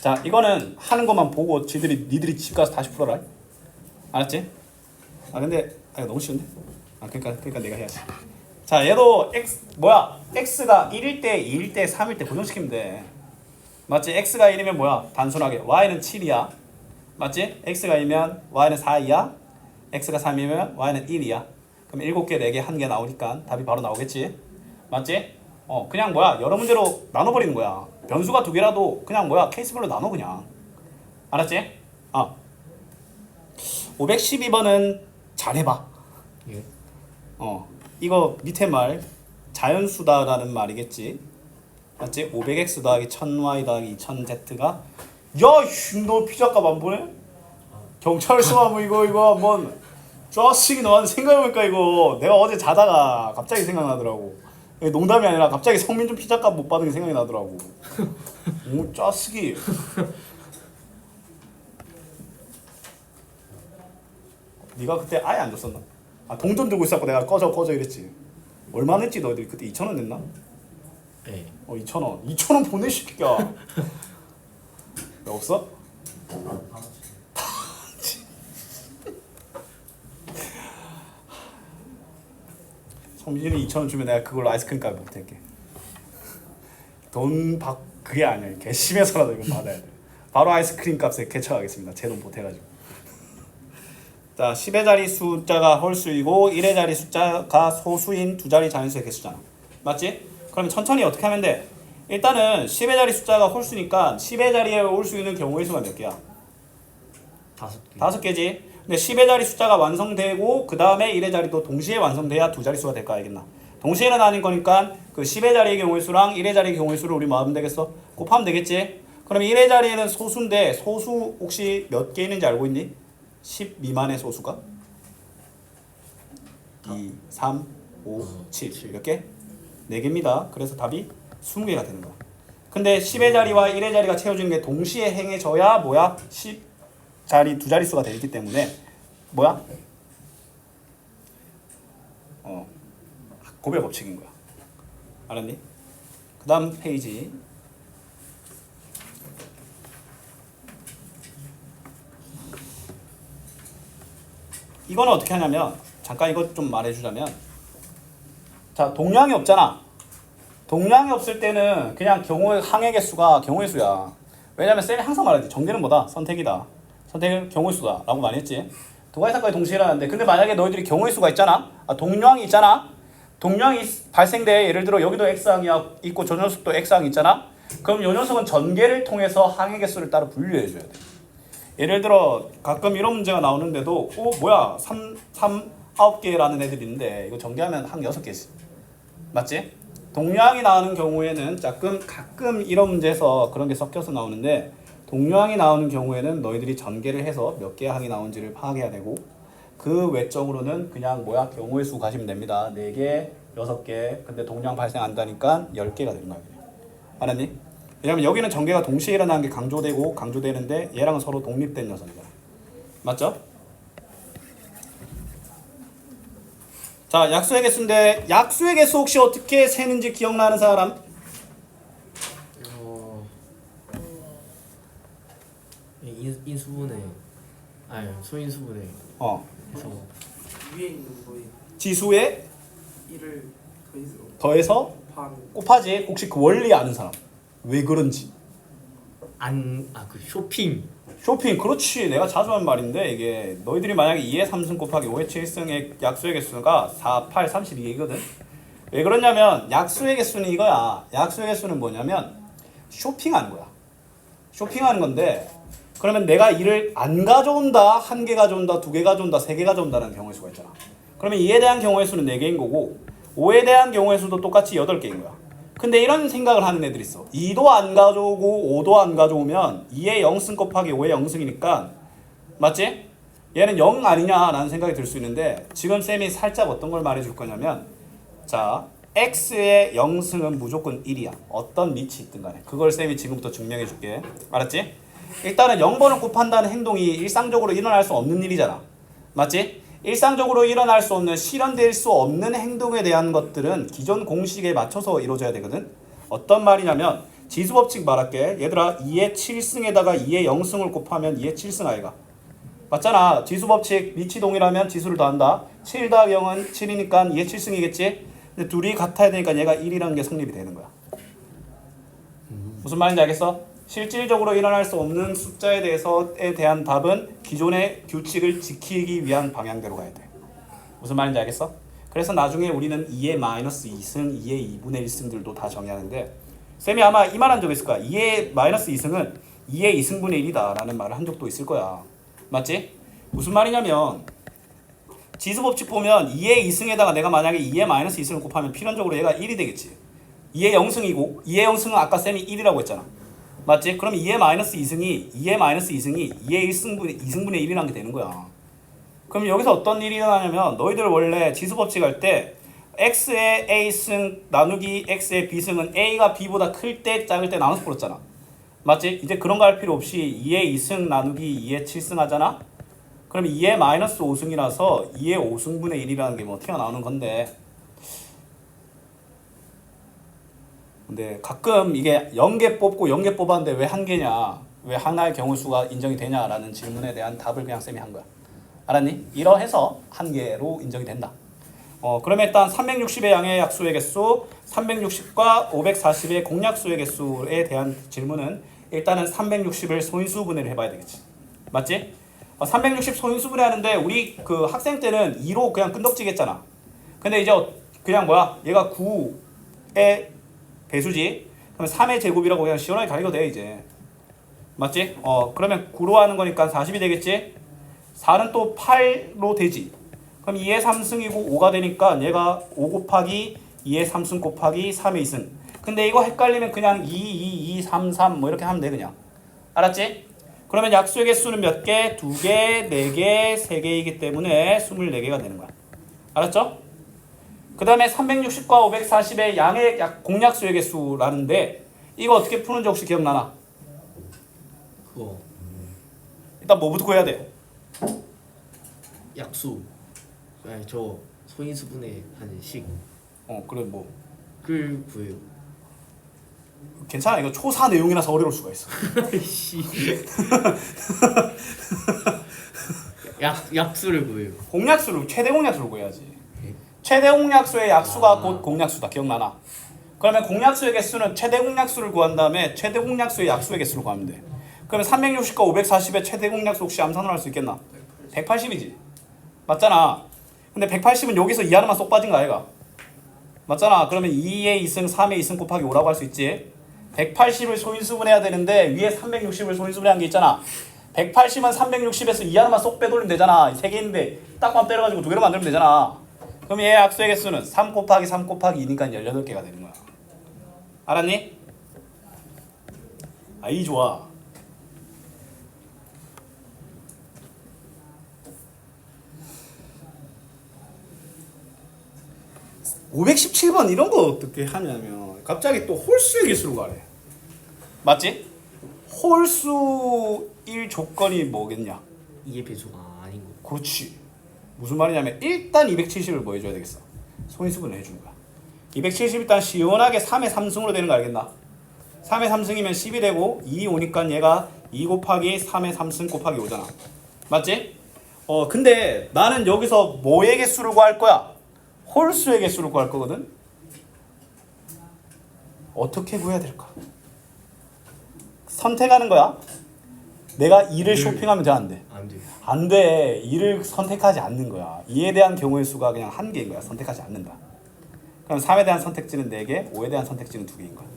자, 이거는 하는 것만 보고 니들이 집 가서 다시 풀어라. 알았지? 근데 이거 너무 쉬운데? 그러니까 내가 해야지. 자, 얘도 x가 1일 때, 2일 때, 3일 때 고정시키면 돼. 맞지? x가 1이면 뭐야? 단순하게 y는 7이야. 맞지? x가 1이면 y는 4이야. x가 3이면 y는 1이야. 그럼 7개, 4개, 1개 나오니까 답이 바로 나오겠지? 맞지? 그냥 여러 문제로 나눠버리는 거야. 변수가 2개라도 그냥 케이스별로 나눠 그냥. 알았지? 512번은 잘 해봐. 예. 이거 밑에 말 자연수다라는 말이겠지. 맞지? 500x 더하기 1000y 더하기 2000z가 야, 너 피자값 안 보내? 경찰서 하면 이거 한번 짜식이 너한테 생각해보니까 이거 내가 어제 자다가 갑자기 생각나더라고. 농담이 아니라 갑자기 성민준 피자값 못 받은 게 생각이 나더라고. 오 짜식이. 네가 그때 아예 안 줬었나? 동전 들고 있었고 내가 꺼져 이랬지. 얼마 냈지 너희들 그때 2,000원 냈나? 예. 2,000원. 2,000원 보내 시키야. 왜 없어? 성민이 2,000원 주면 내가 그걸로 아이스크림 값 못할게. 그게 아니야. 괘씸해서라도 이건 받아야 돼. 바로 아이스크림 값에 개척하겠습니다. 제 돈 보태가지고. 자, 10의 자리 숫자가 홀수이고 1의 자리 숫자가 소수인 두 자리 자연수의 개수잖아. 맞지? 그러면 천천히 어떻게 하면 돼? 일단은 10의 자리 숫자가 홀수니까 10의 자리에 올 수 있는 경우의 수가 몇 개야? 5개. 5개지. 근데 10의 자리 숫자가 완성되고 그 다음에 1의 자리도 동시에 완성돼야 두 자릿수가 될까 알겠나? 동시에는 아닌 거니까 그 10의 자리의 경우의 수랑 1의 자리의 경우의 수를 우리 뭐 하면 되겠어? 곱하면 되겠지? 그럼 1의 자리에는 소수인데 소수 혹시 몇 개 있는지 알고 있니? 10 미만의 소수가? 2, 3, 5, 7 몇 개? 4개입니다. 그래서 답이 20개가 되는 거야. 근데 10의 자리와 1의 자리가 채워지는 게 동시에 행해져야 뭐야? 10 자리 두 자릿수가 되기 때문에 뭐야? 고별 법칙인 거야. 알았니? 그 다음 페이지. 이거는 어떻게 하냐면 잠깐 이것 좀 말해주자면 자 동량이 없잖아. 동량이 없을 때는 그냥 경우의 항의 개수가 경우의 수야. 왜냐면 쌤이 항상 말하지 정계는 뭐다? 선택이다. 선택은 경우의 수다 라고 많이 했지. 두 가지 사건이 동시에 일어나는데 근데 만약에 너희들이 경우의 수가 있잖아. 동량이 있잖아. 동량이 발생돼. 예를 들어 여기도 x항이 있고 저 녀석도 x항이 있잖아. 그럼 이 녀석은 전개를 통해서 항의 개수를 따로 분류해줘야 돼. 예를 들어 가끔 이런 문제가 나오는데도 뭐야 9개라는 애들이 있는데 이거 전개하면 항 6개지. 맞지? 동량이 나오는 경우에는 가끔 이런 문제에서 그런 게 섞여서 나오는데 동량이 나오는 경우에는 너희들이 전개를 해서 몇 개의 항이 나온지를 파악해야 되고 그 외적으로는 그냥 경우의 수 가시면 됩니다. 4개, 6개. 근데 동량 발생 안 한다니까 10개가 되는 거야. 그냥. 알았니? 왜냐면 여기는 전개가 동시에 일어나는 게 강조되고 강조되는데 얘랑은 서로 독립된 녀석이잖아. 맞죠? 자, 약수의 개수인데 약수의 개수 혹시 어떻게 세는지 기억나는 사람? 인수분해 아니 소인수분해 해서 위에 있는 거에 지수에 1을 더해서 곱하는 곱하지. 혹시 그 원리 아는 사람? 왜 그런지. 그 쇼핑 그렇지. 내가 자주 하는 말인데 이게 너희들이 만약에 2의 3승 곱하기 5의 7승의 약수의 개수가 4, 8, 32개거든. 왜 그러냐면 약수의 개수는 이거야. 약수의 개수는 뭐냐면 쇼핑하는 거야. 쇼핑하는 건데 그러면 내가 이를 안 가져온다, 한 개 가져온다, 두 개 가져온다, 세 개 가져온다는 경우의 수가 있잖아. 그러면 2에 대한 경우의 수는 4개인 거고 5에 대한 경우의 수도 똑같이 8개인 거야. 근데 이런 생각을 하는 애들이 있어. 2도 안 가져오고 5도 안 가져오면 2의 0승 곱하기 5의 0승이니까 맞지? 얘는 0 아니냐라는 생각이 들 수 있는데 지금 쌤이 살짝 어떤 걸 말해줄 거냐면 자 x의 0승은 무조건 1이야. 어떤 밑이 있든 간에. 그걸 쌤이 지금부터 증명해 줄게. 알았지? 일단은 0번을 곱한다는 행동이 일상적으로 일어날 수 없는 일이잖아. 맞지? 일상적으로 일어날 수 없는 실현될 수 없는 행동에 대한 것들은 기존 공식에 맞춰서 이루어져야 되거든. 어떤 말이냐면 지수법칙 말할게. 얘들아 2의 7승에다가 2의 0승을 곱하면 2의 7승 아이가. 맞잖아. 지수법칙 밑이 동일하면 지수를 더한다. 7 더하기 0은 7이니까 2의 7승이겠지. 근데 둘이 같아야 되니까 얘가 1이라는 게 성립이 되는 거야. 무슨 말인지 알겠어? 실질적으로 일어날 수 없는 숫자에 대한 답은 기존의 규칙을 지키기 위한 방향대로 가야 돼. 무슨 말인지 알겠어? 그래서 나중에 우리는 2의 마이너스 2승, 2의 2분의 1승들도 다 정의하는데 쌤이 아마 이 말 한 적 있을 거야. 2의 마이너스 2승은 2의 2승분의 1이다 라는 말을 한 적도 있을 거야. 맞지? 무슨 말이냐면 지수법칙 보면 2의 2승에다가 내가 만약에 2의 마이너스 2승을 곱하면 필연적으로 얘가 1이 되겠지. 2의 0승이고 2의 0승은 아까 쌤이 1이라고 했잖아. 맞지? 그럼 2의 마이너스 2승이 2의 1승분의 1이라는 게 되는 거야. 그럼 여기서 어떤 일이 일어나냐면 너희들 원래 지수법칙 할 때 x의 a승 나누기 x의 b승은 a가 b보다 클 때 작을 때 나눠서 풀었잖아. 맞지? 이제 그런 거 할 필요 없이 2의 2승 나누기 2의 7승 하잖아? 그럼 2의 마이너스 5승이라서 2의 5승분의 1이라는 게 뭐 튀어나오는 건데 근데 가끔 이게 0개 뽑고 0개 뽑았는데 왜 한 개냐? 왜 하나의 경우 수가 인정이 되냐라는 질문에 대한 답을 그냥 쌤이 한 거야. 알았니? 이러해서 한 개로 인정이 된다. 그러면 일단 360의 양의 약수의 개수, 360과 540의 공약수의 개수에 대한 질문은 일단은 360을 소인수분해를 해봐야 되겠지. 맞지? 360 소인수분해 하는데 우리 그 학생 때는 2로 그냥 끈덕지겠잖아. 근데 이제 그냥 뭐야? 얘가 9의 배수지. 그럼 3의 제곱이라고 그냥 시원하게 가리고 돼 이제. 맞지? 그러면 9로 하는 거니까 40이 되겠지? 4는 또 8로 되지. 그럼 2의 3승이고 5가 되니까 얘가 5 곱하기 2의 3승 곱하기 3의 2승. 근데 이거 헷갈리면 그냥 2, 2, 2, 3, 3 뭐 이렇게 하면 돼 그냥. 알았지? 그러면 약수의 개수는 몇 개? 2개, 4개, 3개이기 때문에 24개가 되는 거야. 알았죠? 그 다음에 360과 540의 양의 공약수의 개수라는데 이거 어떻게 푸는지 혹시 기억나나? 그거 일단 뭐부터 구해야 돼? 약수 아니 저 소인수분해 하는 식 그래 뭐 그 구해요. 괜찮아. 이거 초사 내용이라서 어려울 수가 있어. 씨. 약수를 구해요. 공약수를 최대 공약수를 구해야지. 최대 공약수의 약수가 곧 공약수다. 기억나나? 그러면 공약수의 개수는 최대 공약수를 구한 다음에 최대 공약수의 약수의 개수를 구하면 돼. 그러면 360과 540의 최대 공약수 혹시 암산을 할 수 있겠나? 180이지. 맞잖아. 근데 180은 여기서 이 하나만 쏙 빠진 거 아이가? 맞잖아. 그러면 2의 2승, 3의 2승 곱하기 5라고 할 수 있지. 180을 소인수분해야 되는데 위에 360을 소인수분해한 게 있잖아. 180은 360에서 2 하나만 쏙 빼돌리면 되잖아. 3개인데 딱밤 때려가지고 2개로 만들면 되잖아. 그럼 얘의 약수의 개수는 3 곱하기 3 곱하기 2니까 18개가 되는 거야. 알았니? 아이 좋아. (517번) 이런 거 어떻게 하냐면 갑자기 또 홀수의 개수로 가래. 맞지? 홀수일 조건이 뭐겠냐? 이게 배수가 아닌 거. 그렇지. 무슨 말이냐면 일단 270을 뭐 해줘야 되겠어? 소인수분을 해주는 거야. 270 일단 시원하게 3의 3승으로 되는 거 알겠나? 3의 3승이면 10이 되고 2 오니까 얘가 2 곱하기 3의 3승 곱하기 5잖아. 맞지? 근데 나는 여기서 뭐의 개수를 구할 거야? 홀수의 개수를 구할 거거든? 어떻게 구해야 될까? 선택하는 거야. 내가 2를 쇼핑하면 돼, 안 돼? 안 돼. 안 돼. 2를 선택하지 않는 거야. 2에 대한 경우의 수가 그냥 1개인 거야. 선택하지 않는다. 그럼 3에 대한 선택지는 4개, 5에 대한 선택지는 2개인 거야.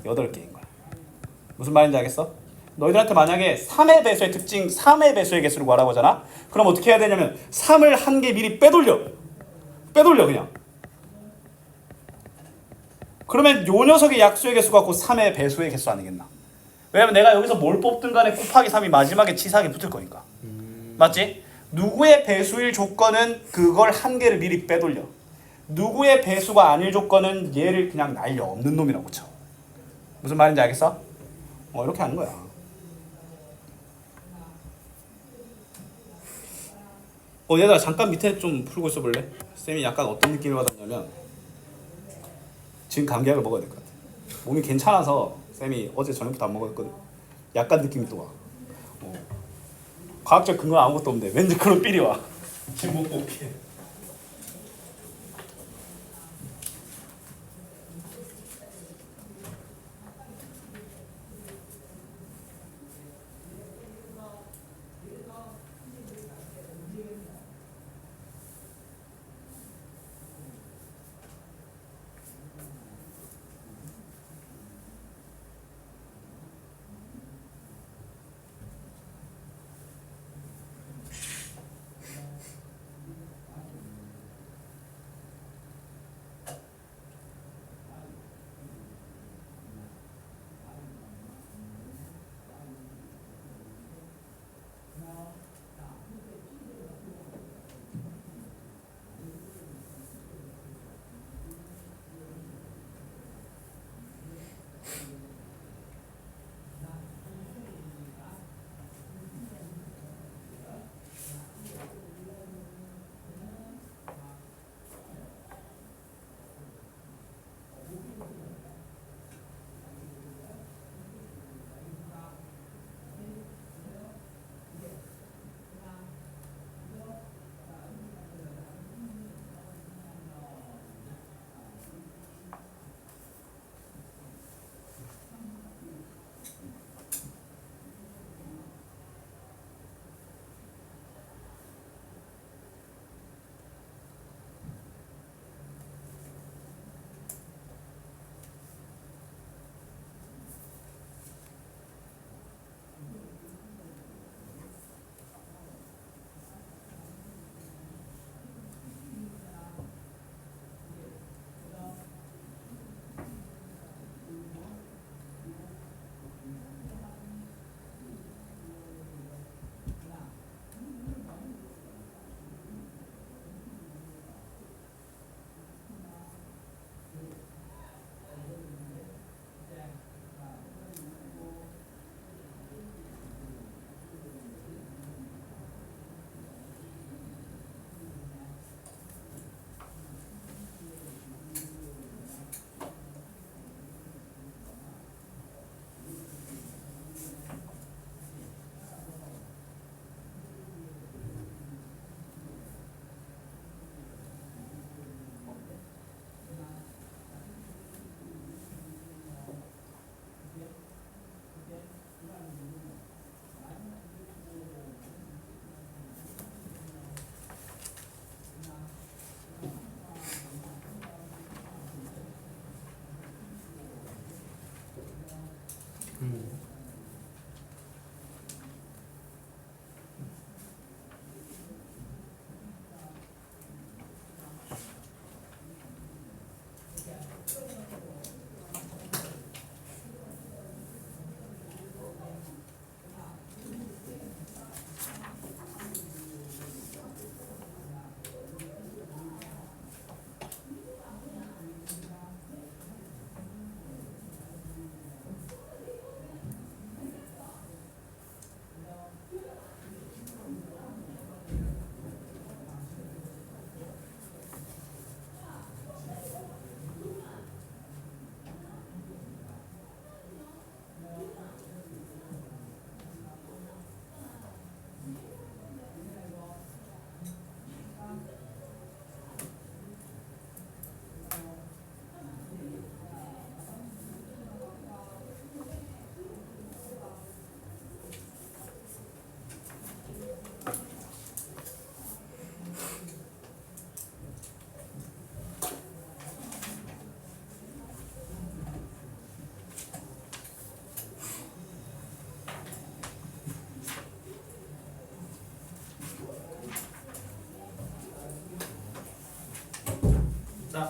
8개인 거야. 무슨 말인지 알겠어? 너희들한테 만약에 3의 배수의 특징, 3의 배수의 개수를 구하라고 하잖아? 그럼 어떻게 해야 되냐면 3을 1개 미리 빼돌려 그냥. 그러면 요 녀석의 약수의 개수가 곧 3의 배수의 개수 아니겠나? 왜냐면 내가 여기서 뭘 뽑든 간에 곱하기 3이 마지막에 치사하게 붙을 거니까. 맞지? 누구의 배수일 조건은 그걸 1개를 미리 빼돌려. 누구의 배수가 아닐 조건은 얘를 그냥 날려. 없는 놈이라고 쳐. 무슨 말인지 알겠어? 이렇게 하는 거야. 얘들아 잠깐 밑에 좀 풀고 있어 볼래? 쌤이 약간 어떤 느낌을 받았냐면 지금 감기약을 먹어야 될 것 같아. 몸이 괜찮아서 쌤이 어제 저녁부터 안 먹었거든. 약간 느낌이 또 와. 과학적 근거는 아무것도 없는데 왠지 그런 삘이 와. 지금 못 볼게.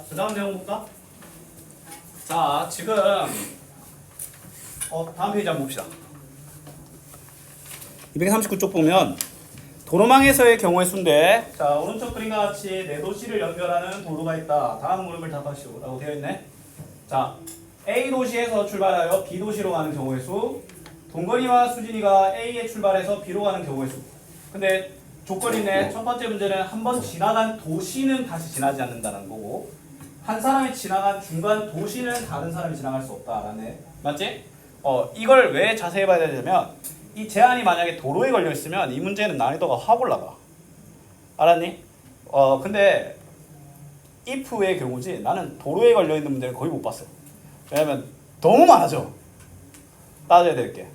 그 다음 내용 볼까? 자, 지금 다음 페이지 한번 봅시다. 239쪽 보면 도로망에서의 경우의 수인데, 자, 오른쪽 그림과 같이 네 도시를 연결하는 도로가 있다. 다음 물음을 답하시오 라고 되어 있네. 자, A 도시에서 출발하여 B 도시로 가는 경우의 수, 동건이와 수진이가 A에 출발해서 B로 가는 경우의 수. 근데 조건이 있네. 첫 번째 문제는 한 번 지나간 도시는 다시 지나지 않는다는 거고, 한 사람이 지나간 중간 도시는 다른 사람이 지나갈 수 없다라네. 맞지? 이걸 왜 자세히 봐야 되냐면, 이 제한이 만약에 도로에 걸려 있으면 이 문제는 난이도가 확 올라가. 알았니? 근데 if의 경우지, 나는 도로에 걸려 있는 문제는 거의 못 봤어. 왜냐면 너무 많아져. 따져야 될 게.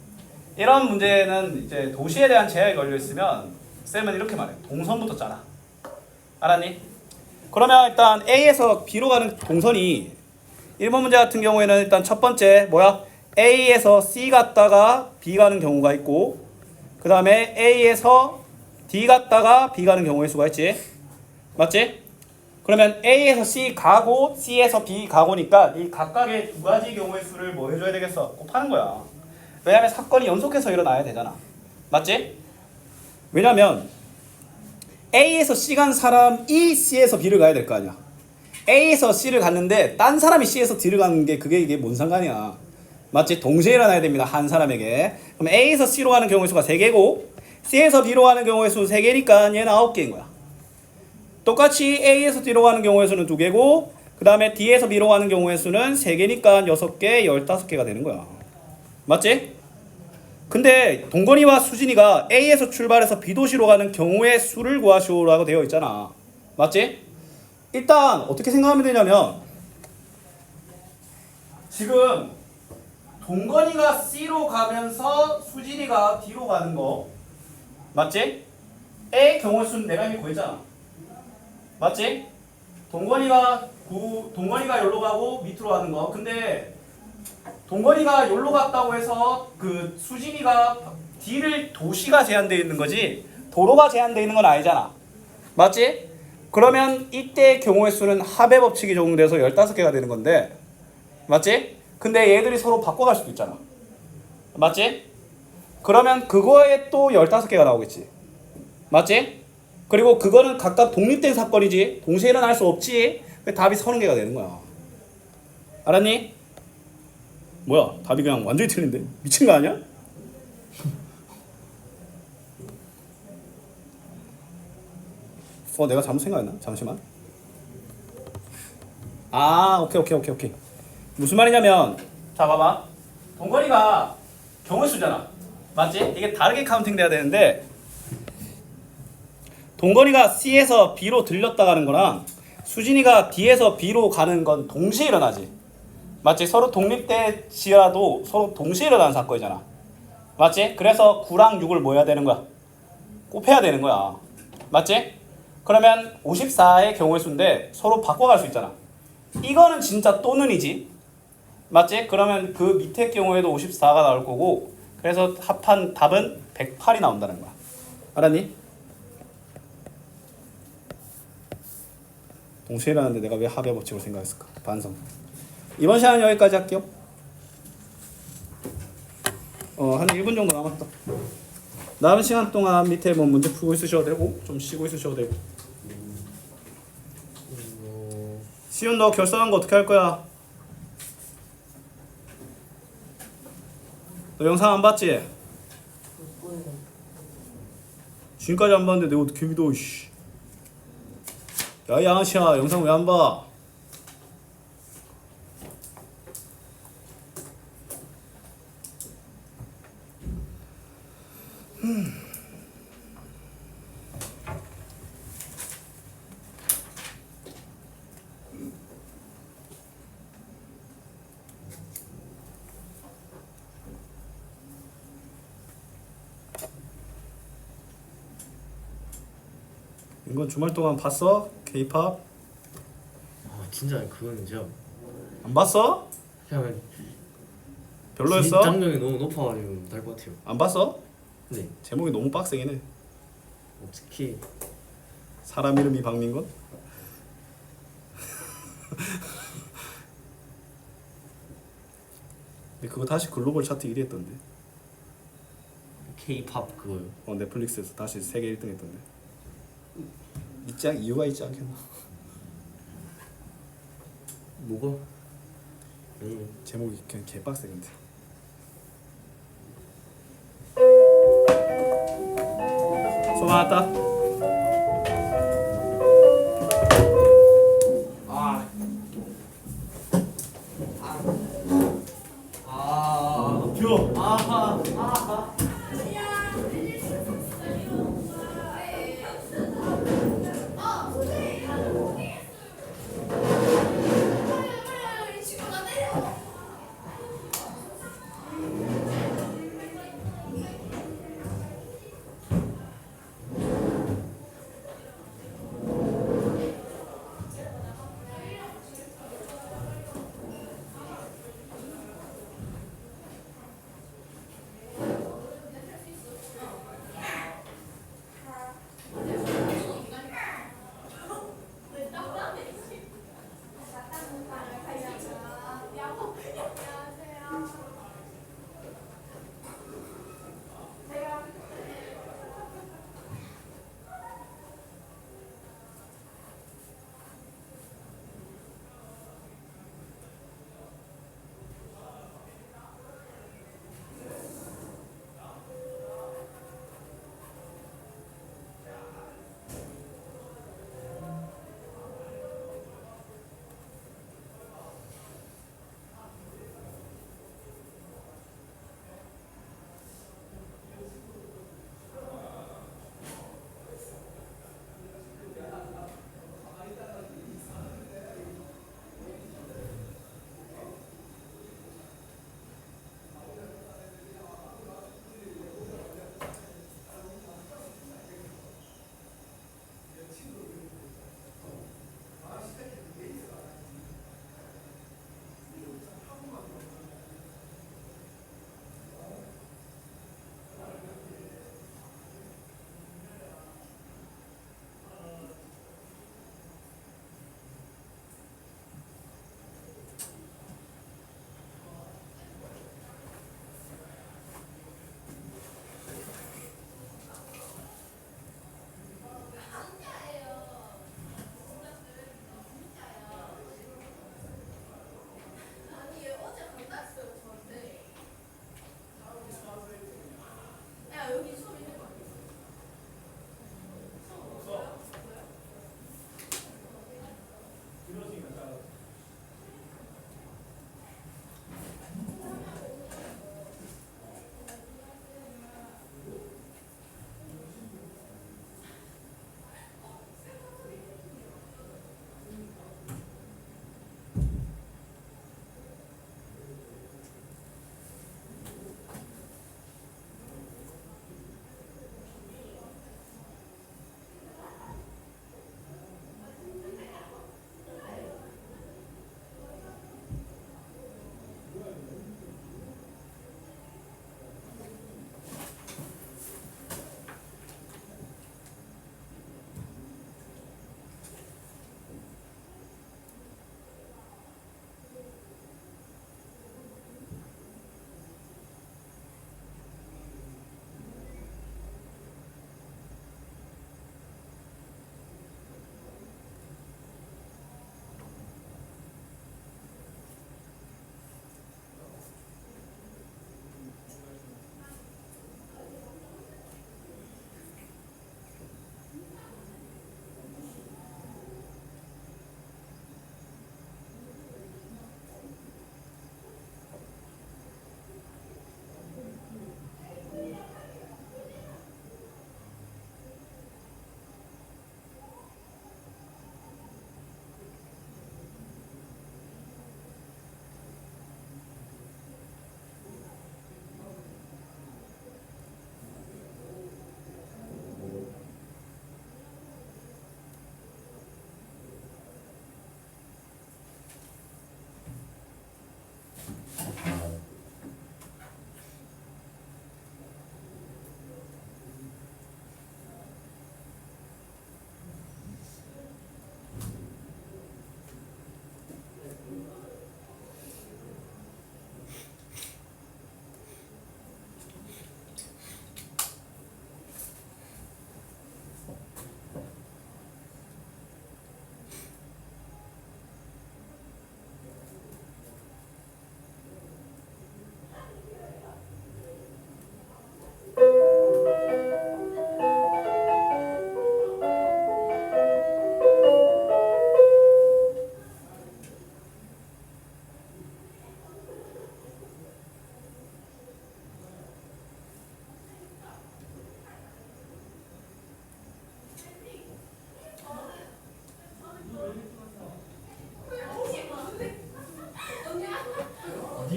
이런 문제는 이제 도시에 대한 제약이 걸려 있으면 쌤은 이렇게 말해. 동선부터 짜라. 알았니? 그러면 일단 A에서 B로 가는 동선이 1번 문제 같은 경우에는 일단 첫 번째 뭐야? A에서 C 갔다가 B 가는 경우가 있고, 그 다음에 A에서 D 갔다가 B 가는 경우의 수가 있지. 맞지? 그러면 A에서 C 가고 C에서 B 가고니까 이 각각의 두 가지 경우의 수를 뭐 해줘야 되겠어? 곱하는 거야. 왜냐면 사건이 연속해서 일어나야 되잖아. 맞지? 왜냐면 A에서 C 간 사람이 C에서 B를 가야 될 거 아니야. A에서 C를 갔는데 딴 사람이 C에서 D를 가는 게 이게 뭔 상관이야. 맞지? 동시에 일어나야 됩니다. 한 사람에게. 그럼 A에서 C로 가는 경우의 수가 3개고 C에서 B로 가는 경우의 수는 3개니까 얘는 9개인 거야. 똑같이 A에서 D로 가는 경우의 수는 2개고, 그 다음에 D에서 B로 가는 경우의 수는 3개니까 6개, 15개가 되는 거야. 맞지? 근데 동건이와 수진이가 A에서 출발해서 B 도시로 가는 경우의 수를 구하시오라고 되어 있잖아. 맞지? 일단 어떻게 생각하면 되냐면, 지금 동건이가 C로 가면서 수진이가 D로 가는 거 맞지? A 경우의 수는 내가 이미 구했잖아. 맞지? 동건이가 여기로 가고 밑으로 가는 거. 근데 동건이가 여기로 갔다고 해서 그 수진이가 D를 도시가 제한되어 있는 거지 도로가 제한되어 있는 건 아니잖아. 맞지? 그러면 이때 경우의 수는 합의 법칙이 적용돼서 15개가 되는 건데, 맞지? 근데 얘들이 서로 바꿔갈 수도 있잖아. 맞지? 그러면 그거에 또 15개가 나오겠지. 맞지? 그리고 그거는 각각 독립된 사건이지 동시에 일어날 수 없지. 답이 30개가 되는 거야. 알았니? 뭐야, 답이 그냥 완전히 틀린데? 미친 거 아니야? 내가 잘못 생각했나? 잠시만. 오케이. 무슨 말이냐면, 자 봐봐. 동건이가 경우의 수잖아. 맞지? 이게 다르게 카운팅 돼야 되는데, 동건이가 C에서 B로 들렸다 가는 거랑 수진이가 D에서 B로 가는 건 동시에 일어나지. 맞지? 서로 독립될지라도 서로 동시에 일어나는 사건이잖아. 맞지? 그래서 9랑 6을 뭐 해야 되는 거야? 곱해야 되는 거야. 맞지? 그러면 54의 경우의 수인데 서로 바꿔갈 수 있잖아. 이거는 진짜 또는이지. 맞지? 그러면 그 밑에 경우에도 54가 나올 거고, 그래서 합한 답은 108이 나온다는 거야. 알았니? 동시에 일어나는데 내가 왜 합의 법칙으로 생각했을까? 반성. 이번 시간은 여기까지 할게요. 한 1분 정도 남았다. 남은 시간 동안 밑에 뭐 문제 풀고 있으셔도 되고 좀 쉬고 있으셔도 되고. 시윤 너 결산한 거 어떻게 할 거야? 너 영상 안 봤지? 지금까지 안 봤는데 내가 어떻게 믿어? 씨. 야, 이 양아치야, 영상 왜 안 봐? 이건 주말 동안 봤어? K-pop? 진짜 그거는 진짜 안 봤어? 그냥 별로였어? 장면이 너무 높아가지고 날 것 같아요. 안 봤어? 네. 제목이 너무 빡세긴 해. 특히 사람 이름이 박민건? 근데 그거 다시 글로벌 차트 1위 했던데. K-팝 그거요. 넷플릭스에서 다시 세계 1등 했던데. 이유가 있지 않겠나? 뭐가? 아니 제목이 그냥 개빡세 근데. 수고 많았다. 아. 아. 큐. 아하.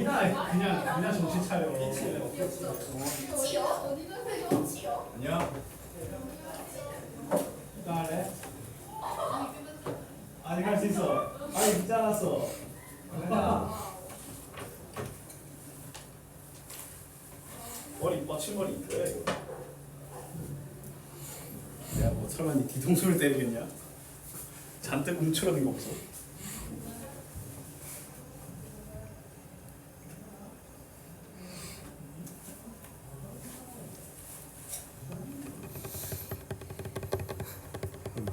그냥 정신 차려. 아니야. 일단 아직 할 수 있어. 아니 늦지 않았어. 괜찮아. 머리 뻗친머리 왜 이거? 내가 뭐 설마 니 뒤통수를 때리겠냐? 잔뜩 움츠러든 거 없어.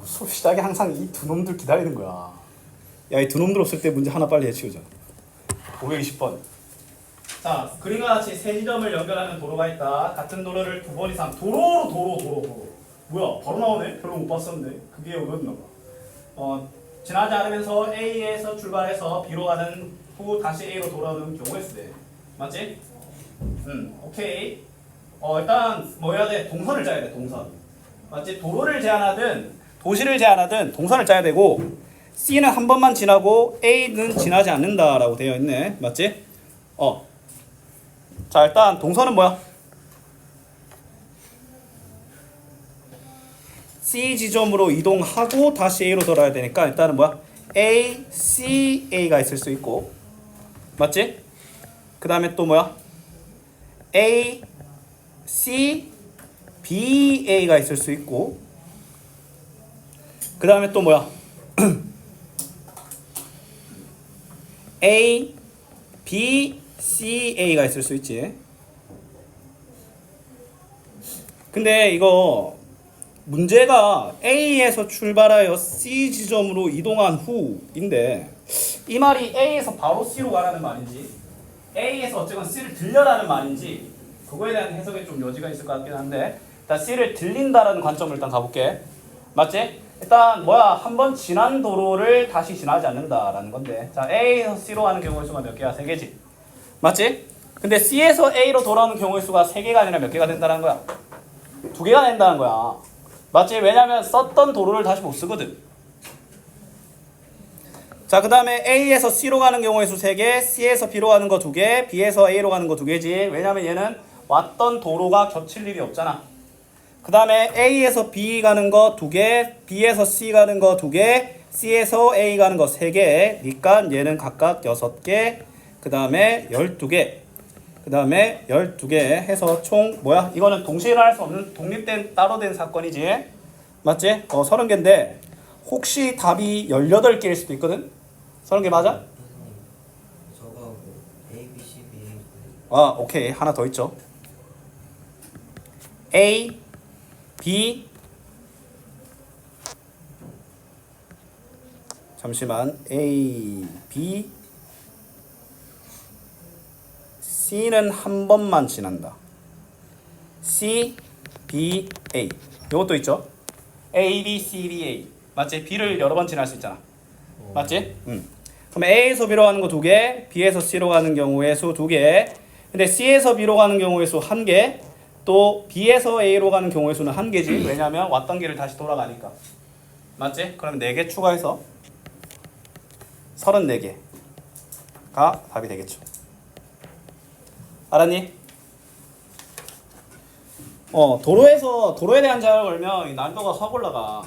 수업 시작에 항상 이 두 놈들 기다리는 거야. 야, 이 두 놈들 없을 때 문제 하나 빨리 해치우자. 520번. 자, 그림과 같이 세 지점을 연결하는 도로가 있다. 같은 도로를 두 번 이상 도로. 뭐야? 바로 나오네? 별로 못 봤었는데. 그게 어디였나 봐. 지나지 않으면서 A에서 출발해서 B로 가는 후 다시 A로 돌아오는 경우의 수대. 맞지? 오케이. 일단 뭐 해야 돼? 동선을 짜야 돼. 동선. 맞지? 도로를 제한하든 도시를 제한하든 동선을 짜야 되고 C는 한 번만 지나고 A는 지나지 않는다라고 되어 있네. 맞지? 자, 일단 동선은 뭐야? C 지점으로 이동하고 다시 A로 돌아야 되니까 일단은 뭐야? A, C, A가 있을 수 있고 맞지? 그 다음에 또 뭐야? A, C, B, A가 있을 수 있고 그 다음에 또 뭐야? A, B, C, A가 있을 수 있지. 근데 이거 문제가 A에서 출발하여 C 지점으로 이동한 후인데 이 말이 A에서 바로 C로 가라는 말인지 A에서 어쨌건 C를 들려라는 말인지 그거에 대한 해석에 좀 여지가 있을 것 같긴 한데 일단 C를 들린다라는 관점을 일단 가볼게. 맞지? 일단 뭐야 한 번 지난 도로를 다시 지나지 않는다라는 건데 자 A에서 C로 가는 경우의 수가 몇 개야? 3개지. 맞지? 근데 C에서 A로 돌아오는 경우의 수가 3개가 아니라 몇 개가 된다는 거야? 2개가 된다는 거야. 맞지? 왜냐면 썼던 도로를 다시 못 쓰거든. 자, 그 다음에 A에서 C로 가는 경우의 수 3개, C에서 B로 가는 거 2개, B에서 A로 가는 거 2개지. 왜냐면 얘는 왔던 도로가 겹칠 일이 없잖아. 그 다음에 A에서 B 가는 거 2개, B에서 C 가는 거 2개, C에서 A 가는 거 3개. 그러니까 얘는 각각 6개, 그 다음에 12개, 그 다음에 12개 해서 총 뭐야? 이거는 동시에 일어날 수 없는 독립된 따로 된 사건이지. 맞지? 30개인데 혹시 답이 18개일 수도 있거든? 30개 맞아? 저거 A, B, C, B. 오케이. 하나 더 있죠. A, B 잠시만. A, B C는 한 번만 지난다. C, B, A. 이것도 있죠. A, B, C, D, A. 맞지? B를 여러 번 지날 수 있잖아. 맞지? 그럼 A에서 B로 가는 거 2개, B에서 C로 가는 경우의 수 2개. 근데 C에서 B로 가는 경우의 수 1개, 또 B에서 A로 가는 경우의 수는 1개지. 왜냐면 왔던 길을 다시 돌아가니까. 맞지? 그럼 4개 추가해서 34개가 답이 되겠죠. 알았니? 도로에 대한 제약을 걸면 이 난이도가 확 올라가.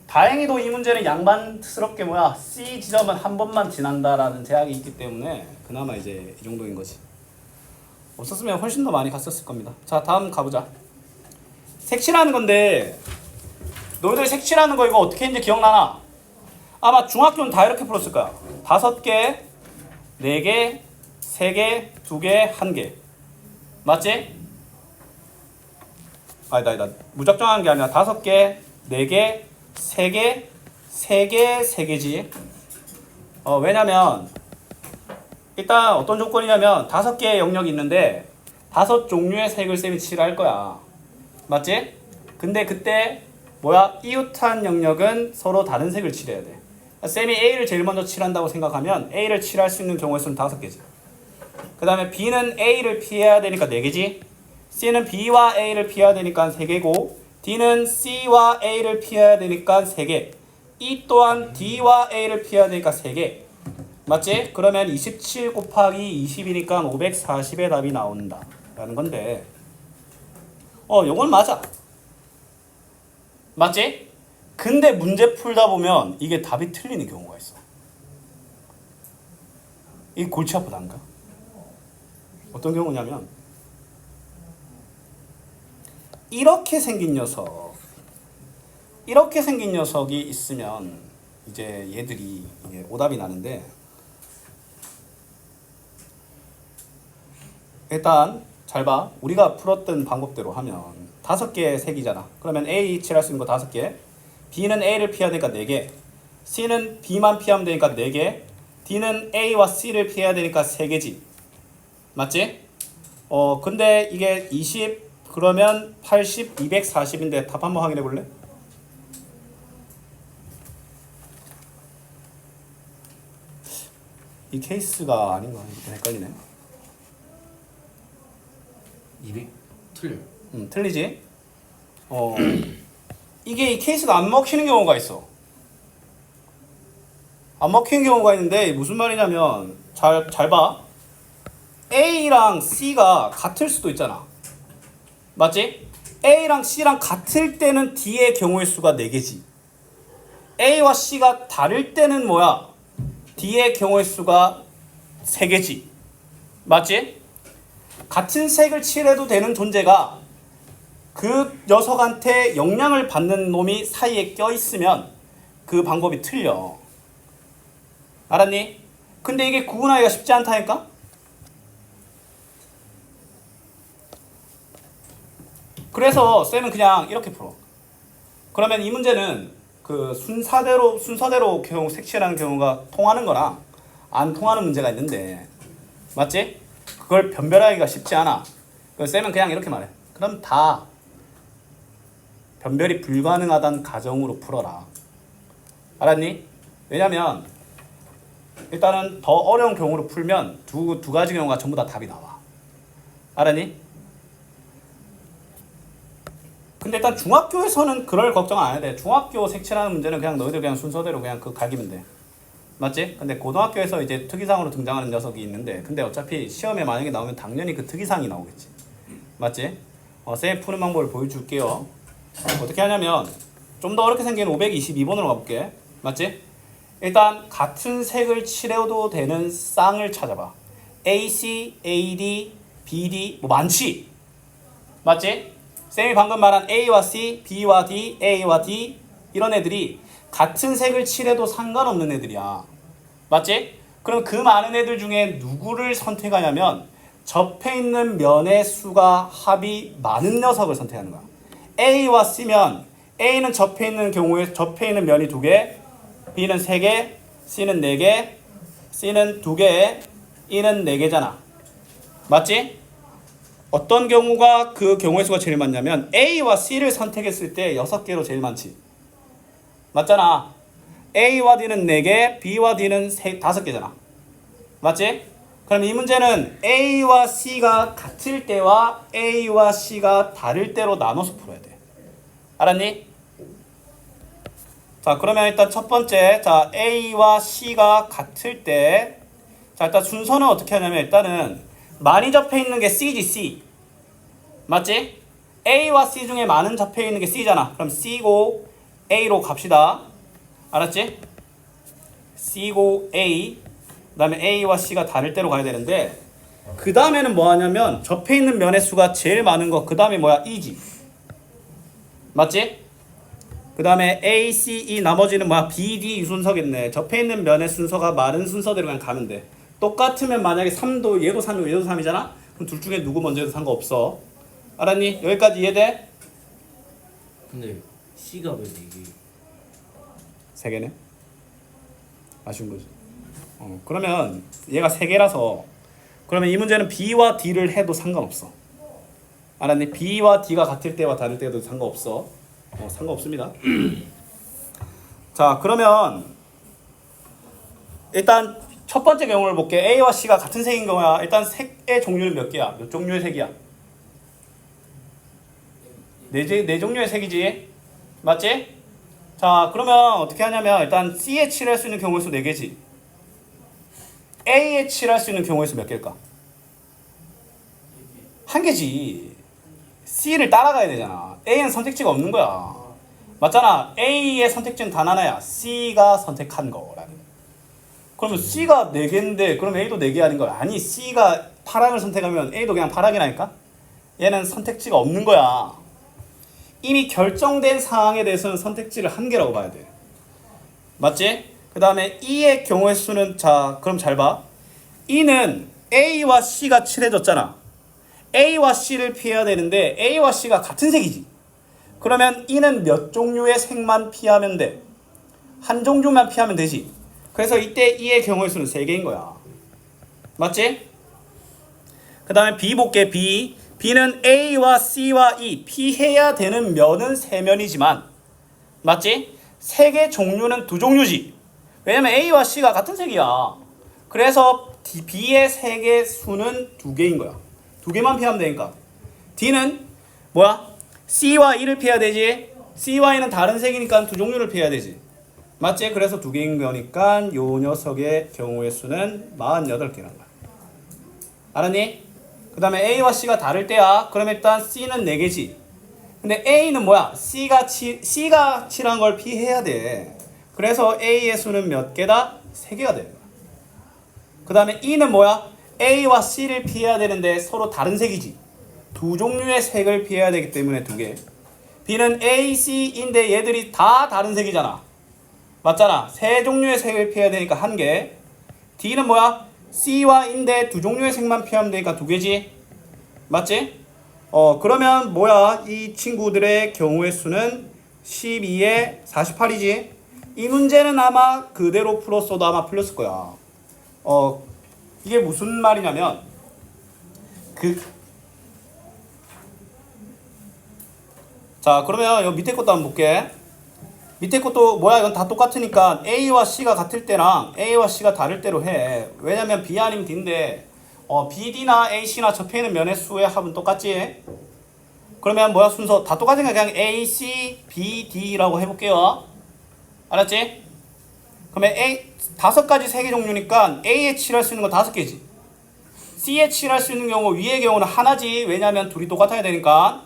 다행히도 이 문제는 양반스럽게 뭐야 C 지점은 한 번만 지난다라는 제약이 있기 때문에 그나마 이제 이 정도인 거지. 없었으면 훨씬 더 많이 갔었을 겁니다. 자, 다음 가보자. 색칠하는 건데 너희들 색칠하는 거 이거 어떻게 했는지 기억나나? 아마 중학교는 다 이렇게 풀었을 거야. 5개, 4개, 3개, 2개, 1개. 맞지? 아니다. 무작정한 게 아니라 5개, 4개, 3개, 3개, 3개지. 왜냐면 일단 어떤 조건이냐면 5개의 영역이 있는데 5종류의 색을 쌤이 칠할 거야. 맞지? 근데 그때 뭐야? 이웃한 영역은 서로 다른 색을 칠해야 돼. 쌤이 A를 제일 먼저 칠한다고 생각하면 A를 칠할 수 있는 경우의 수는 5개지. 그 다음에 B는 A를 피해야 되니까 4개지. C는 B와 A를 피해야 되니까 3개고 D는 C와 A를 피해야 되니까 3개. E 또한 D와 A를 피해야 되니까 3개. 맞지? 그러면 27 곱하기 20이니까 540의 답이 나온다 라는 건데 요건 맞아. 맞지? 근데 문제 풀다 보면 이게 답이 틀리는 경우가 있어. 이게 골치 아프다니까. 어떤 경우냐면 이렇게 생긴 녀석이 있으면 이제 얘들이 이게 오답이 나는데 일단 잘 봐. 우리가 풀었던 방법대로 하면 5개의 색이잖아. 그러면 A 칠할 수 있는 거 5개. B는 A를 피해야 되니까 4개. C는 B만 피하면 되니까 4개. D는 A와 C를 피해야 되니까 3개지. 맞지? 근데 이게 20 그러면 80, 240인데 답 한번 확인해 볼래? 이 케이스가 아닌가? 이렇게 헷갈리네. 200 틀려요. 틀리지? 이게 이 케이스가 안 먹히는 경우가 있어. 안 먹히는 경우가 있는데 무슨 말이냐면 잘 봐. A랑 C가 같을 수도 있잖아. 맞지? A랑 C랑 같을 때는 D의 경우의 수가 4개지. A와 C가 다를 때는 뭐야? D의 경우의 수가 3개지. 맞지? 같은 색을 칠해도 되는 존재가 그 녀석한테 영향을 받는 놈이 사이에 껴있으면 그 방법이 틀려. 알았니? 근데 이게 구분하기가 쉽지 않다니까? 그래서 쌤은 그냥 이렇게 풀어. 그러면 이 문제는 그 순서대로 경우 색칠하는 경우가 통하는 거랑 안 통하는 문제가 있는데 맞지? 그걸 변별하기가 쉽지 않아. 그래서 쌤은 그냥 이렇게 말해. 그럼 다 변별이 불가능하다는 가정으로 풀어라. 알았니? 왜냐면 일단은 더 어려운 경우로 풀면 두 가지 경우가 전부 다 답이 나와. 알았니? 근데 일단 중학교에서는 그럴 걱정 안 해야 돼. 중학교 색칠하는 문제는 그냥 너희들 그냥 순서대로 그냥 그 갈기면 돼. 맞지? 근데 고등학교에서 이제 특이상으로 등장하는 녀석이 있는데 근데 어차피 시험에 만약에 나오면 당연히 그 특이상이 나오겠지. 맞지? 쌤이 푸는 방법을 보여줄게요. 어떻게 하냐면 좀 더 어렵게 생긴 522번으로 가볼게. 맞지? 일단 같은 색을 칠해도 되는 쌍을 찾아봐. AC, AD, BD 뭐 많지? 맞지? 쌤이 방금 말한 A와 C, B와 D, A와 D 이런 애들이 같은 색을 칠해도 상관없는 애들이야. 맞지? 그럼 그 많은 애들 중에 누구를 선택하냐면 접해 있는 면의 수가 합이 많은 녀석을 선택하는 거야. A와 C면 A는 접해 있는 경우에 접해 있는 면이 2개, B는 3개, C는 4개, C는 2개, E는 4개잖아. 맞지? 어떤 경우가 그 경우의 수가 제일 많냐면 A와 C를 선택했을 때 6개로 제일 많지. 맞잖아. A와 D는 4개, B와 D는 5개잖아. 맞지? 그럼 이 문제는 A와 C가 같을 때와 A와 C가 다를 때로 나눠서 풀어야 돼. 알았니? 자, 그러면 일단 첫 번째, 자, A와 C가 같을 때, 자, 일단 순서는 어떻게 하냐면 일단은 많이 접해 있는 게 C지, C. 맞지? A와 C 중에 많은 접해 있는 게 C잖아. 그럼 C고 A로 갑시다. 알았지? C고 A. 그 다음에 A와 C가 다를 때로 가야 되는데 그 다음에는 뭐 하냐면 접해 있는 면의 수가 제일 많은 거 그 다음에 뭐야? E지. 맞지? 그 다음에 A, C, E 나머지는 뭐야? B, D 유순서겠네. 접해 있는 면의 순서가 많은 순서대로 그냥 가면 돼. 똑같으면 만약에 3도 얘도 3이고 얘도 3이잖아? 그럼 둘 중에 누구 먼저 해도 상관없어. 알았니? 여기까지 이해돼? 근데 C가 왜 4개? 3개네? 아쉬운 거지. 그러면 얘가 3개라서 그러면 이 문제는 B와 D를 해도 상관없어. 알았니? B와 D가 같을 때와 다를 때도 상관없어. 상관없습니다. 자, 그러면 일단 첫 번째 경우를 볼게. A와 C가 같은 색인 경우야. 일단 색의 종류는 몇 개야? 몇 종류의 색이야? 네 종류의 색이지. 맞지? 자, 그러면 어떻게 하냐면 일단 C에 칠할 수 있는 경우의 수 4개지. A에 칠할 수 있는 경우의 수 몇 개일까? 한 개지. C를 따라가야 되잖아. A는 선택지가 없는 거야. 맞잖아. A의 선택지는 단 하나야. C가 선택한 거라는. 그러면 C가 4개인데 그럼 A도 4개 아닌 거야. 아니 C가 파랑을 선택하면 A도 그냥 파랑이라니까? 얘는 선택지가 없는 거야. 이미 결정된 사항에 대해서는 선택지를 한 개라고 봐야 돼. 맞지? 그 다음에 E의 경우의 수는 자 그럼 잘 봐. E는 A와 C가 칠해졌잖아. A와 C를 피해야 되는데 A와 C가 같은 색이지. 그러면 E는 몇 종류의 색만 피하면 돼? 한 종류만 피하면 되지. 그래서 이때 E의 경우의 수는 3개인 거야. 맞지? 그 다음에 B 볼게. B는 A와 C와 E 피해야 되는 면은 3면이지만 맞지? 색의 종류는 2종류지. 왜냐면 A와 C가 같은 색이야. 그래서 B의 색의 수는 2개인 거야. 2개만 피하면 되니까. D는 뭐야? C와 E를 피해야 되지. C와 E는 다른 색이니까 2종류를 피해야 되지. 맞지? 그래서 2개인 거니까 요 녀석의 경우의 수는 48개라는 거야. 알았니? 그 다음에 A와 C가 다를 때야. 그럼 일단 C는 4개지. 근데 A는 뭐야? C가 칠한 걸 피해야 돼. 그래서 A의 수는 몇 개다? 3개가 되는 거야. 그 다음에 E는 뭐야? A와 C를 피해야 되는데 서로 다른 색이지. 2종류의 색을 피해야 되기 때문에 2개. B는 A, C인데 얘들이 다 다른 색이잖아. 맞잖아. 3종류의 색을 피해야 되니까 1개. D는 뭐야? C와 E인데 2종류의 색만 피하면 되니까 2개지. 맞지? 그러면 뭐야? 이 친구들의 경우의 수는 12에 48이지. 이 문제는 아마 그대로 풀었어도 아마 풀렸을 거야. 이게 무슨 말이냐면 자 그러면 여기 밑에 것도 한번 볼게. 밑에 것도 뭐야? 이건 다 똑같으니까 A와 C가 같을 때랑 A와 C가 다를 때로 해. 왜냐면 B 아니면 D인데 BD나 AC나 접해 있는 면의 수의 합은 똑같지? 그러면 뭐야? 순서 다 똑같으니까 그냥 A, C, B, D라고 해볼게요. 알았지? 그러면 5가지 색의 종류니까 A에 칠할 수 있는 건 5개지. C에 칠할 수 있는 경우 위의 경우는 하나지. 왜냐면 둘이 똑같아야 되니까.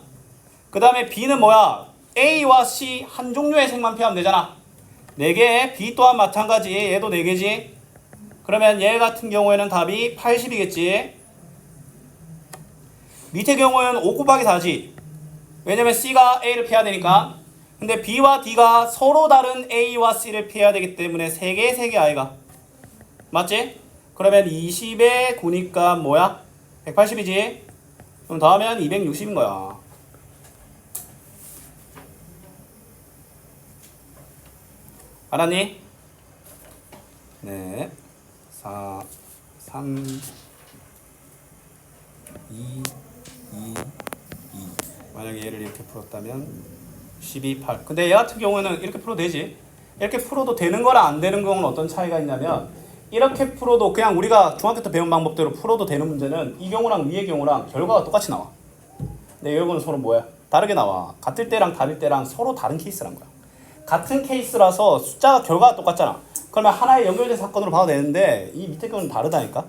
그 다음에 B는 뭐야? A와 C 한 종류의 색만 피하면 되잖아. 4개. B 또한 마찬가지. 얘도 4개지. 그러면 얘 같은 경우에는 답이 80이겠지. 밑에 경우에는 5 곱하기 4지. 왜냐면 C가 A를 피해야 되니까. 근데 B와 D가 서로 다른 A와 C를 피해야 되기 때문에 3개 아이가. 맞지? 그러면 20에 9니까 뭐야? 180이지. 그럼 다음엔 260인 거야. 알았니? 네. 4, 3, 2, 2, 2. 만약에 얘를 이렇게 풀었다면 12, 8. 근데 얘 같은 경우에는 이렇게 풀어도 되지. 이렇게 풀어도 되는 거랑 안 되는 거는 어떤 차이가 있냐면 이렇게 풀어도 그냥 우리가 중학교 때 배운 방법대로 풀어도 되는 문제는 이 경우랑 위의 경우랑 결과가 똑같이 나와. 근데 이 경우는 서로 뭐야? 다르게 나와. 같을 때랑 다를 때랑 서로 다른 케이스란 거야. 같은 케이스라서 숫자가 결과가 똑같잖아. 그러면 하나의 연결된 사건으로 봐도 되는데 이 밑에 경우는 다르다니까.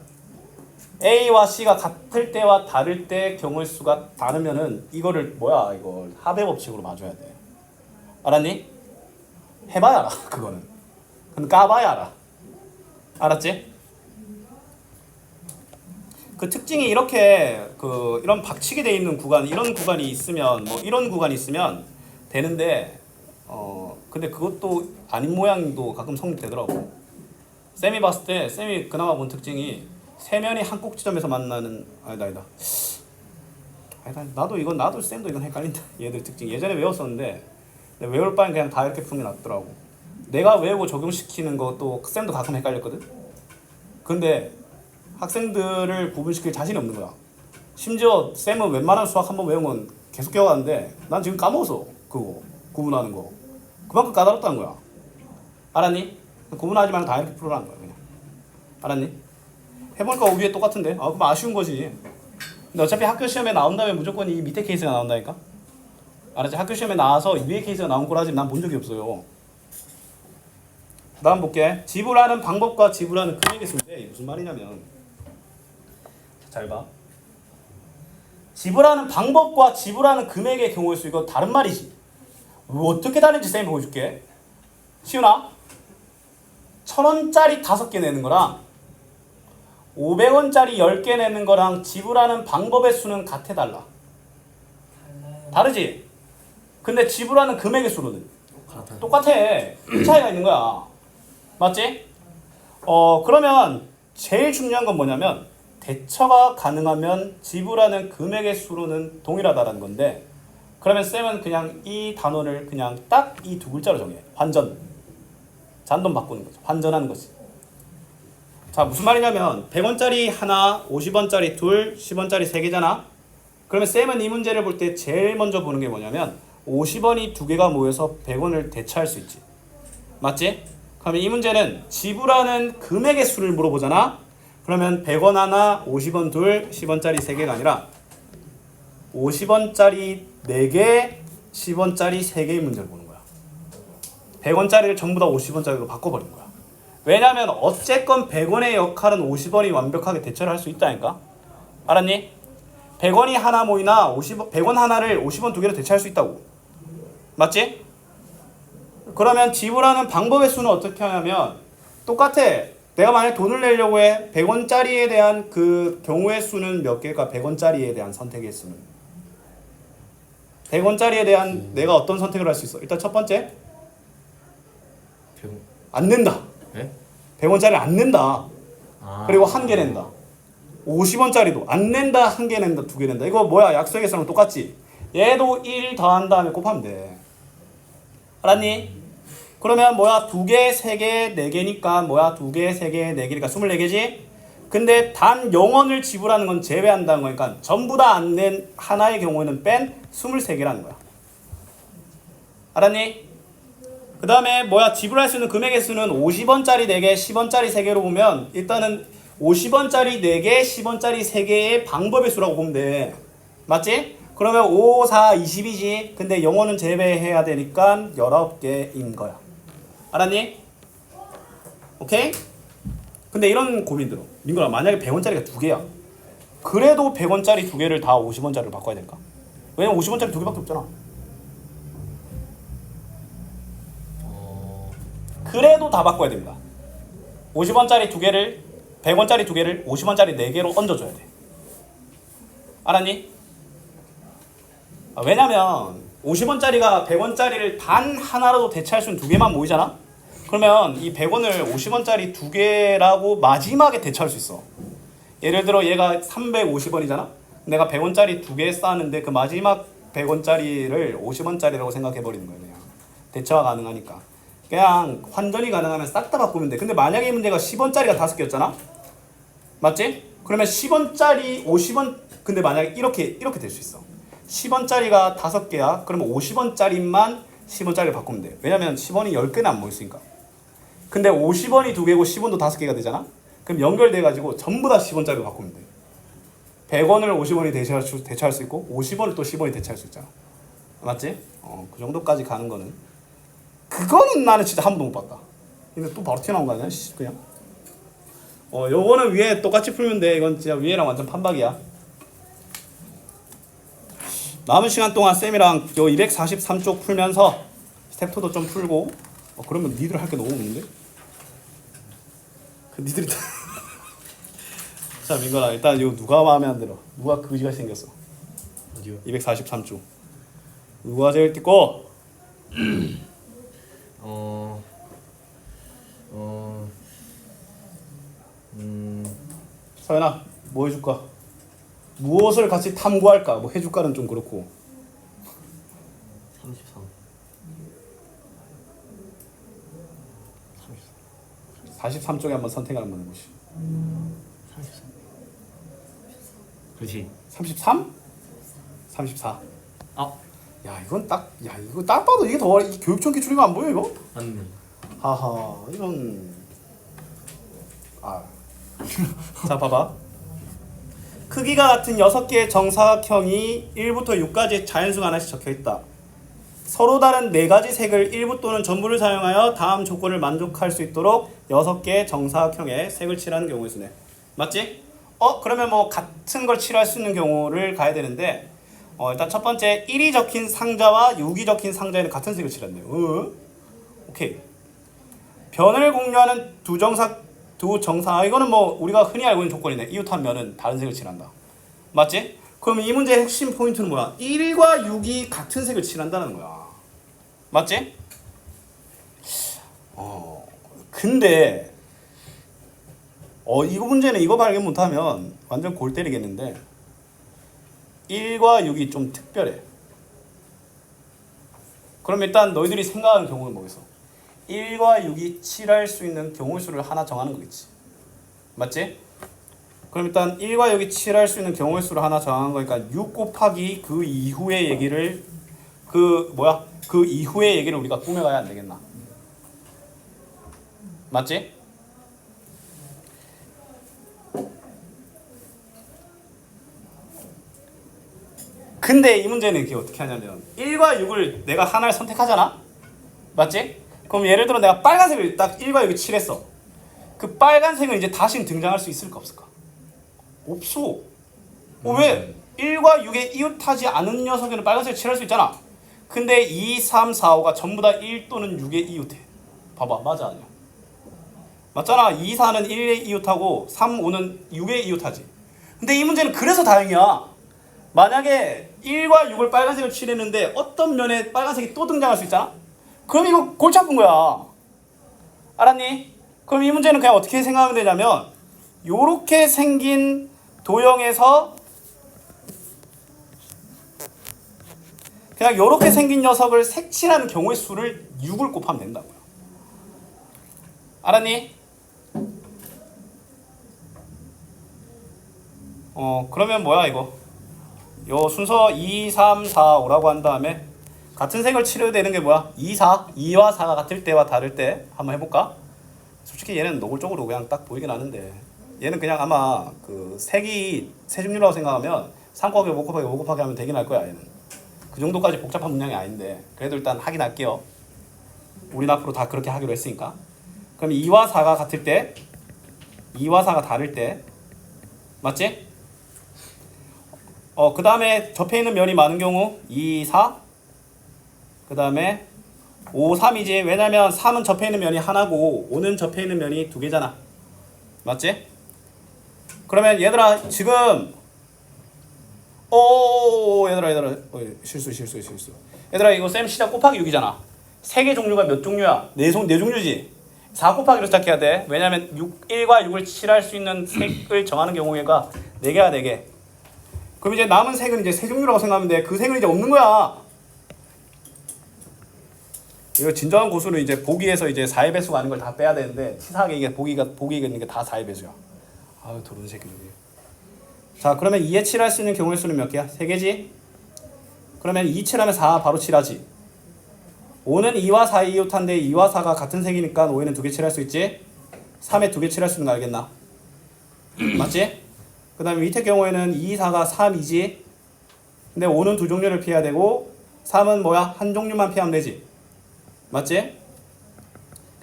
A와 C가 같을 때와 다를 때 경우의 수가 다르면은 이거를 뭐야? 이걸 합의 법칙으로 봐줘야 돼. 알았니? 해봐야 알아. 그거는. 근데 까봐야 알아. 알았지? 그 특징이 이렇게 이런 박치게 돼 있는 구간, 이런 구간이 있으면 뭐 이런 구간이 있으면 되는데 근데 그것도 아닌 모양도 가끔 성립되더라고. 쌤이 봤을 때 쌤이 그나마 본 특징이 세 면이 한 꼭지점에서 만나는 아니다. 나도 쌤도 이건 헷갈린다. 얘들 특징 예전에 외웠었는데 외울 바엔 그냥 다 이렇게 푸는 게 낫더라고. 내가 외우고 적용시키는 것도 쌤도 가끔 헷갈렸거든. 근데 학생들을 구분시킬 자신이 없는 거야. 심지어 쌤은 웬만한 수학 한번 외우면 계속 기억하는데 난 지금 까먹었어. 그거 구분하는 거. 그만큼 까다롭다는 거야. 알았니? 구분하지 말고 다 이렇게 풀어라는 거야 그냥. 알았니? 해보니까 위에 똑같은데? 그럼 아쉬운 거지. 근데 어차피 학교 시험에 나온 다음에 무조건 이 밑에 케이스가 나온다니까? 알았지? 학교 시험에 나와서 위에 케이스가 나온 거라지 난 본 적이 없어요. 다음 볼게. 지불하는 방법과 지불하는 금액의 수인데 무슨 말이냐면 잘 봐. 지불하는 방법과 지불하는 금액의 경우의 수 이거 다른 말이지. 어떻게 다른지 쌤이 보여줄게. 시윤아 1,000원짜리 5개 내는 거랑 500원짜리 10개 내는 거랑 지불하는 방법의 수는 같아 달라? 다르지? 근데 지불하는 금액의 수로는 똑같아. 이 차이가 있는 거야. 맞지? 그러면 제일 중요한 건 뭐냐면 대처가 가능하면 지불하는 금액의 수로는 동일하다는 건데 그러면 쌤은 그냥 이 단어를 그냥 딱 이 두 글자로 정해. 환전. 잔돈 바꾸는 거죠. 환전하는 거지. 자, 무슨 말이냐면 100원짜리 하나, 50원짜리 둘, 10원짜리 세 개잖아. 그러면 쌤은 이 문제를 볼 때 제일 먼저 보는 게 뭐냐면 50원이 두 개가 모여서 100원을 대체할 수 있지. 맞지? 그러면 이 문제는 지불하는 금액의 수를 물어보잖아. 그러면 100원 하나, 50원 둘, 10원짜리 세 개가 아니라 50원짜리 4개, 10원짜리 3개의 문제를 보는 거야. 100원짜리를 전부 다 50원짜리로 바꿔버린 거야. 왜냐면 어쨌건 100원의 역할은 50원이 완벽하게 대처를 할 수 있다니까. 알았니? 100원이 하나 모이나 100원 하나를 50원 두 개로 대체할 수 있다고. 맞지? 그러면 지불하는 방법의 수는 어떻게 하냐면 똑같아. 내가 만약에 돈을 내려고 해. 100원짜리에 대한 그 경우의 수는 몇 개일까? 100원짜리에 대한 선택의 수는 100원짜리에 대한 내가 어떤 선택을 할 수 있어? 일단 첫 번째 안 낸다. 네? 100원짜리 안 낸다. 아. 그리고 한 개 낸다. 50원짜리도 안 낸다. 한 개 낸다. 두 개 낸다. 이거 뭐야? 약속의 계산은 똑같지? 얘도 1 더한 다음에 곱하면 돼. 알았니? 그러면 뭐야? 2개, 3개, 4개니까 뭐야? 2개, 3개, 4개니까 24개지? 근데 단 0원을 지불하는 건 제외한다는 거니까 전부 다 안 낸 하나의 경우에는 뺀 23개라는 거야. 알았니? 그 다음에 뭐야? 지불할 수 있는 금액의 수는 50원짜리 4개, 10원짜리 3개로 보면 일단은 50원짜리 4개, 10원짜리 3개의 방법의 수라고 보면 돼. 맞지? 그러면 5, 4, 20이지. 근데 0원은 제외해야 되니까 19개인 거야. 알았니? 오케이? 근데 이런 고민 들어. 민구야, 만약에 100원짜리가 2개야. 그래도 100원짜리 2개를 다 50원짜리로 바꿔야 될까? 왜냐면 50원짜리 2개밖에 없잖아. 그래도 다 바꿔야 됩니다. 50원짜리 2개를 100원짜리 2개를 50원짜리 4개로 얹어줘야 돼. 알았니? 왜냐면 50원짜리가 100원짜리를 단 하나라도 대체할 수 있는 2개만 모이잖아? 그러면 이 100원을 50원짜리 2개라고 마지막에 대체할 수 있어. 예를 들어 얘가 350원이잖아? 내가 100원짜리 2개 쌓았는데 그 마지막 100원짜리를 50원짜리라고 생각해버리는 거예요. 그냥 대처가 가능하니까. 그냥 환전이 가능하면 싹 다 바꾸면 돼. 근데 만약에 이 문제가 10원짜리가 5개였잖아? 맞지? 그러면 10원짜리 50원 근데 만약에 이렇게 될 수 있어. 10원짜리가 5개야. 그러면 50원짜리만 10원짜리를 바꾸면 돼. 왜냐면 10원이 10개는 안 모였으니까. 근데 50원이 2개고 10원도 5개가 되잖아? 그럼 연결돼가지고 전부 다 10원짜리로 바꾸면 돼. 100원을 50원이 대체할 수 있고 50원을 또 10원이 대체할 수 있잖아. 맞지? 그 정도까지 가는 거는 그거는 나는 진짜 한 번도 못 봤다. 근데 또 바로 튀어나온 거 아니야? 그냥 요거는 위에 똑같이 풀면 돼. 이건 진짜 위에랑 완전 판박이야. 남은 시간 동안 쌤이랑 요 243쪽 풀면서 스텝2도 좀 풀고 그러면 니들 할 게 너무 없는데? 니들이 자 민건아 일단 요 누가 마음에 안 들어? 누가 그지가 생겼어? 어디요? 243쪽 누가 제일 띠고? 서연아 뭐 해줄까? 무엇을 같이 탐구할까? 뭐 해줄까는 좀 그렇고 43쪽에 한번 선택을 한번 해보시. 33 그렇지 33? 34. 아 야 이건 이거 딱 봐도 이게 더 이 교육청 기출이가 안 보여 이거? 맞네 하하 이런 자 봐봐. 크기가 같은 6개의 정사각형이 1부터 6까지 자연수가 하나씩 적혀있다. 서로 다른 네 가지 색을 일부 또는 전부를 사용하여 다음 조건을 만족할 수 있도록 6개의 정사각형의 색을 칠하는 경우의 수네. 맞지? 그러면 뭐 같은 걸 칠할 수 있는 경우를 가야 되는데 일단 첫 번째 1이 적힌 상자와 6이 적힌 상자에는 같은 색을 칠한대요. 오케이. 변을 공유하는 두 정사 이거는 뭐 우리가 흔히 알고 있는 조건이네. 이웃한 면은 다른 색을 칠한다. 맞지? 그럼 이 문제의 핵심 포인트는 뭐야? 1과 6이 같은 색을 칠한다는 거야. 맞지? 근데 이거 문제는 이거 발견 못하면 완전 골 때리겠는데 1과 6이 좀 특별해. 그럼 일단 너희들이 생각하는 경우는 뭐겠어? 1과 6이 칠할 수 있는 경우의 수를 하나 정하는 거겠지. 맞지? 그럼 일단 1과 6이 칠할 수 있는 경우의 수를 하나 정한 거니까 6 곱하기 그 이후의 얘기를 그 이후의 얘기를 우리가 꾸며가야 안 되겠나? 맞지? 근데 이 문제는 이렇게 어떻게 하냐면 1과 6을 내가 하나를 선택하잖아? 맞지? 그럼 예를 들어 내가 빨간색을 딱 1과 6을 칠했어. 그 빨간색은 이제 다시는 등장할 수 있을까 없을까? 없어. 왜? 1과 6에 이웃하지 않은 녀석에는 빨간색을 칠할 수 있잖아. 근데 2, 3, 4, 5가 전부 다 1 또는 6에 이웃해. 봐봐, 맞아 아니야? 맞잖아. 2, 4는 1에 이웃하고 3, 5는 6에 이웃하지. 근데 이 문제는 그래서 다행이야. 만약에 1과 6을 빨간색을 칠했는데 어떤 면에 빨간색이 또 등장할 수 있잖아? 그럼 이거 골치 아픈 거야. 알았니? 그럼 이 문제는 그냥 어떻게 생각하면 되냐면 요렇게 생긴 도형에서 그냥 요렇게 생긴 녀석을 색칠하는 경우의 수를 6을 곱하면 된다고요. 알았니? 그러면 뭐야 이거? 요 순서 2, 3, 4, 5라고 한 다음에 같은 색을 칠해야 되는 게 뭐야? 2, 4, 2와 4가 같을 때와 다를 때 한번 해볼까? 솔직히 얘는 노골적으로 그냥 딱 보이긴 하는데 얘는 그냥 아마 그 색이 세종류라고 생각하면 3 곱하기 5 곱하기 5 곱하기 하면 되긴 할 거야. 얘는 그 정도까지 복잡한 문양이 아닌데 그래도 일단 하긴 할게요. 우린 앞으로 다 그렇게 하기로 했으니까. 그럼 2와 4가 같을 때 2와 4가 다를 때 맞지? 그 다음에 접해 있는 면이 많은 경우 2, 4 그 다음에 5, 3이지. 왜냐면 3은 접해 있는 면이 하나고 5는 접해 있는 면이 두 개잖아. 맞지? 그러면 얘들아 지금 얘들아 실수 얘들아 이거 쌤 시작 곱하기 6이잖아. 색의 종류가 몇 종류야? 네 종류지. 4 곱하기로 시작해야 돼. 왜냐면 1과 6을 칠할 수 있는 색을 정하는 경우가 4개야 4개. 그럼 이제 남은 색은 이제 세 종류라고 생각하면 돼. 그 색은 이제 없는 거야. 이거 진정한 고수는 이제 보기에서 이제 4의 배수가 아닌 걸 다 빼야 되는데 치사하게 이게 보기가 있는 게 다 4의 배수야. 아유 더러운 새끼들이. 자 그러면 2에 칠할 수 있는 경우의 수는 몇 개야? 3개지? 그러면 2 칠하면 4 바로 칠하지. 5는 2와 4의 이웃한데 2와 4가 같은 색이니까 5에는 2개 칠할 수 있지? 3에 2개 칠할 수 있는 거 알겠나? 맞지? 그 다음에 밑에 경우에는 2, 4가 3이지. 근데 5는 두 종류를 피해야 되고 3은 뭐야? 한 종류만 피하면 되지. 맞지?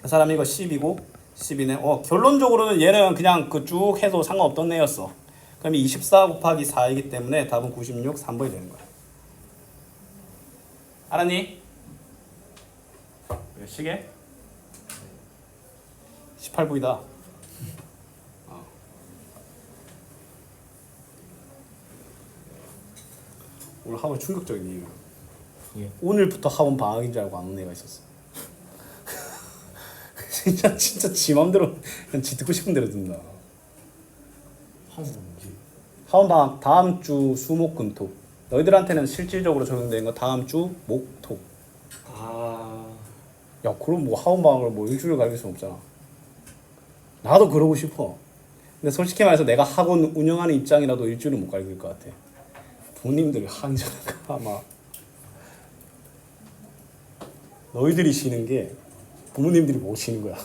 그 사람이 이거 10이고 10이네. 결론적으로는 얘는 그냥 그 쭉 해도 상관없던 애였어. 그럼 24 곱하기 4이기 때문에 답은 96, 3번이 되는 거야. 알았니? 몇 시계? 18부이다. 오늘 학원 충격적인 이유. 예. 오늘부터 학원 방학인 줄 알고 안 온 애가 있었어. 진짜 지 맘대로 그냥 지 듣고 싶은 대로 듣는다. 학원 방학 다음 주 수목금토. 너희들한테는 실질적으로 적용되는 거 다음 주 목토. 야 그럼 뭐 학원 방학을 뭐 일주일 갈길 수는 없잖아. 나도 그러고 싶어. 근데 솔직히 말해서 내가 학원 운영하는 입장이라도 일주일은 못 갈길 것 같아. 부모님들이 항전할까 아마. 너희들이 쉬는 게 부모님들이 못 쉬는 거야.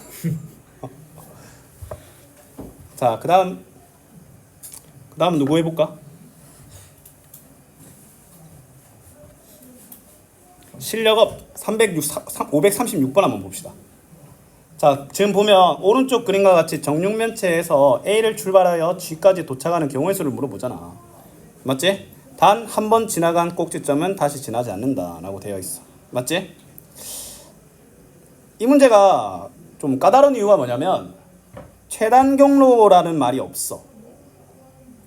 자, 그다음 누구 해볼까? 실력업 536번 한번 봅시다. 자, 지금 보면 오른쪽 그림과 같이 정육면체에서 A를 출발하여 G까지 도착하는 경우의 수를 물어보잖아. 맞지? 단 한 번 지나간 꼭지점은 다시 지나지 않는다 라고 되어 있어. 맞지? 이 문제가 좀 까다로운 이유가 뭐냐면 최단 경로라는 말이 없어.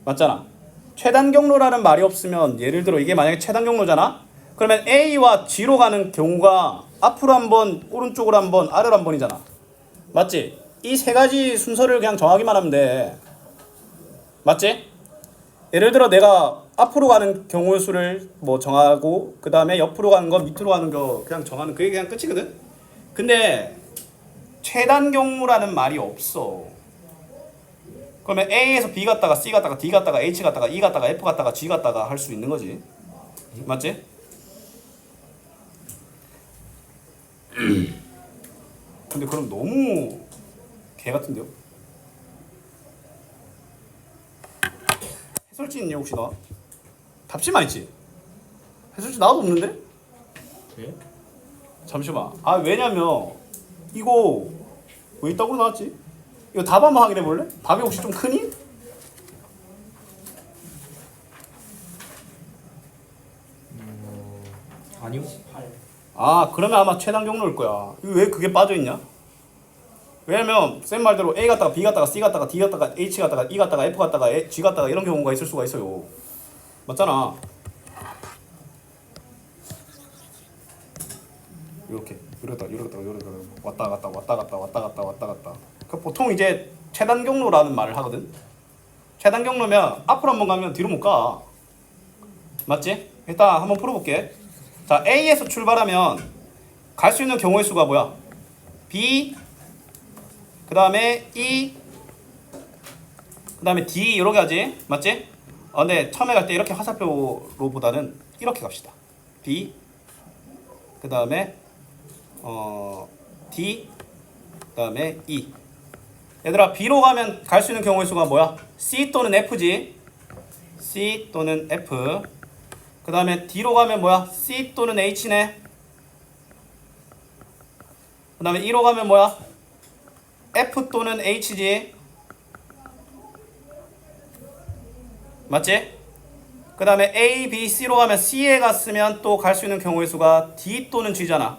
맞잖아. 최단 경로라는 말이 없으면 예를 들어 이게 만약에 최단 경로잖아? 그러면 A와 G로 가는 경우가 앞으로 한 번, 오른쪽으로 한 번, 아래로 한 번이잖아. 맞지? 이 세 가지 순서를 그냥 정하기만 하면 돼. 맞지? 예를 들어 내가 앞으로 가는 경우의 수를 뭐 정하고 그 다음에 옆으로 가는 거, 밑으로 가는 거 그냥 정하는 그게 그냥 끝이거든? 근데 최단 경로라는 말이 없어. 그러면 A에서 B 갔다가 C 갔다가 D 갔다가 H 갔다가 E 갔다가 F 갔다가 G 갔다가 할 수 있는 거지. 맞지? 근데 그럼 너무 개 같은데요? 해설지 있니 혹시 나? 답지만 있지? 해설지 나도 없는데? 예? 잠시만. 아 왜냐면 이거 왜 이따구로 나왔지? 이거 답 한번 확인해 볼래? 답이 혹시 좀 크니? 아니요. 8. 아 그러면 아마 최단 경로일 거야. 이거 왜 그게 빠져있냐? 왜냐면 쌤 말대로 A 갔다가 B 갔다가 C 갔다가 D 갔다가 H 갔다가 E 갔다가 F 갔다가 G 갔다가 이런 경우가 있을 수가 있어요. 맞잖아. 이렇게 이러다 왔다 갔다 왔다 갔다 왔다 갔다 왔다 갔다. 그 보통 이제 최단 경로라는 말을 하거든. 최단 경로면 앞으로 한번 가면 뒤로 못 가. 맞지? 일단 한번 풀어볼게. 자, A에서 출발하면 갈 수 있는 경우의 수가 뭐야? B, 그 다음에 E, 그 다음에 D 이렇게 하지. 맞지? 근데 처음에 갈 때 이렇게 화살표로보다는 이렇게 갑시다. B, 그 다음에 D, 그 다음에 E. 얘들아 B로 가면 갈 수 있는 경우의 수가 뭐야? C 또는 F지. C 또는 F. 그 다음에 D로 가면 뭐야? C 또는 H네. 그 다음에 E로 가면 뭐야? F 또는 H지. 맞지? 그 다음에 A, B, C로 가면 C에 갔으면 또 갈 수 있는 경우의 수가 D 또는 G잖아.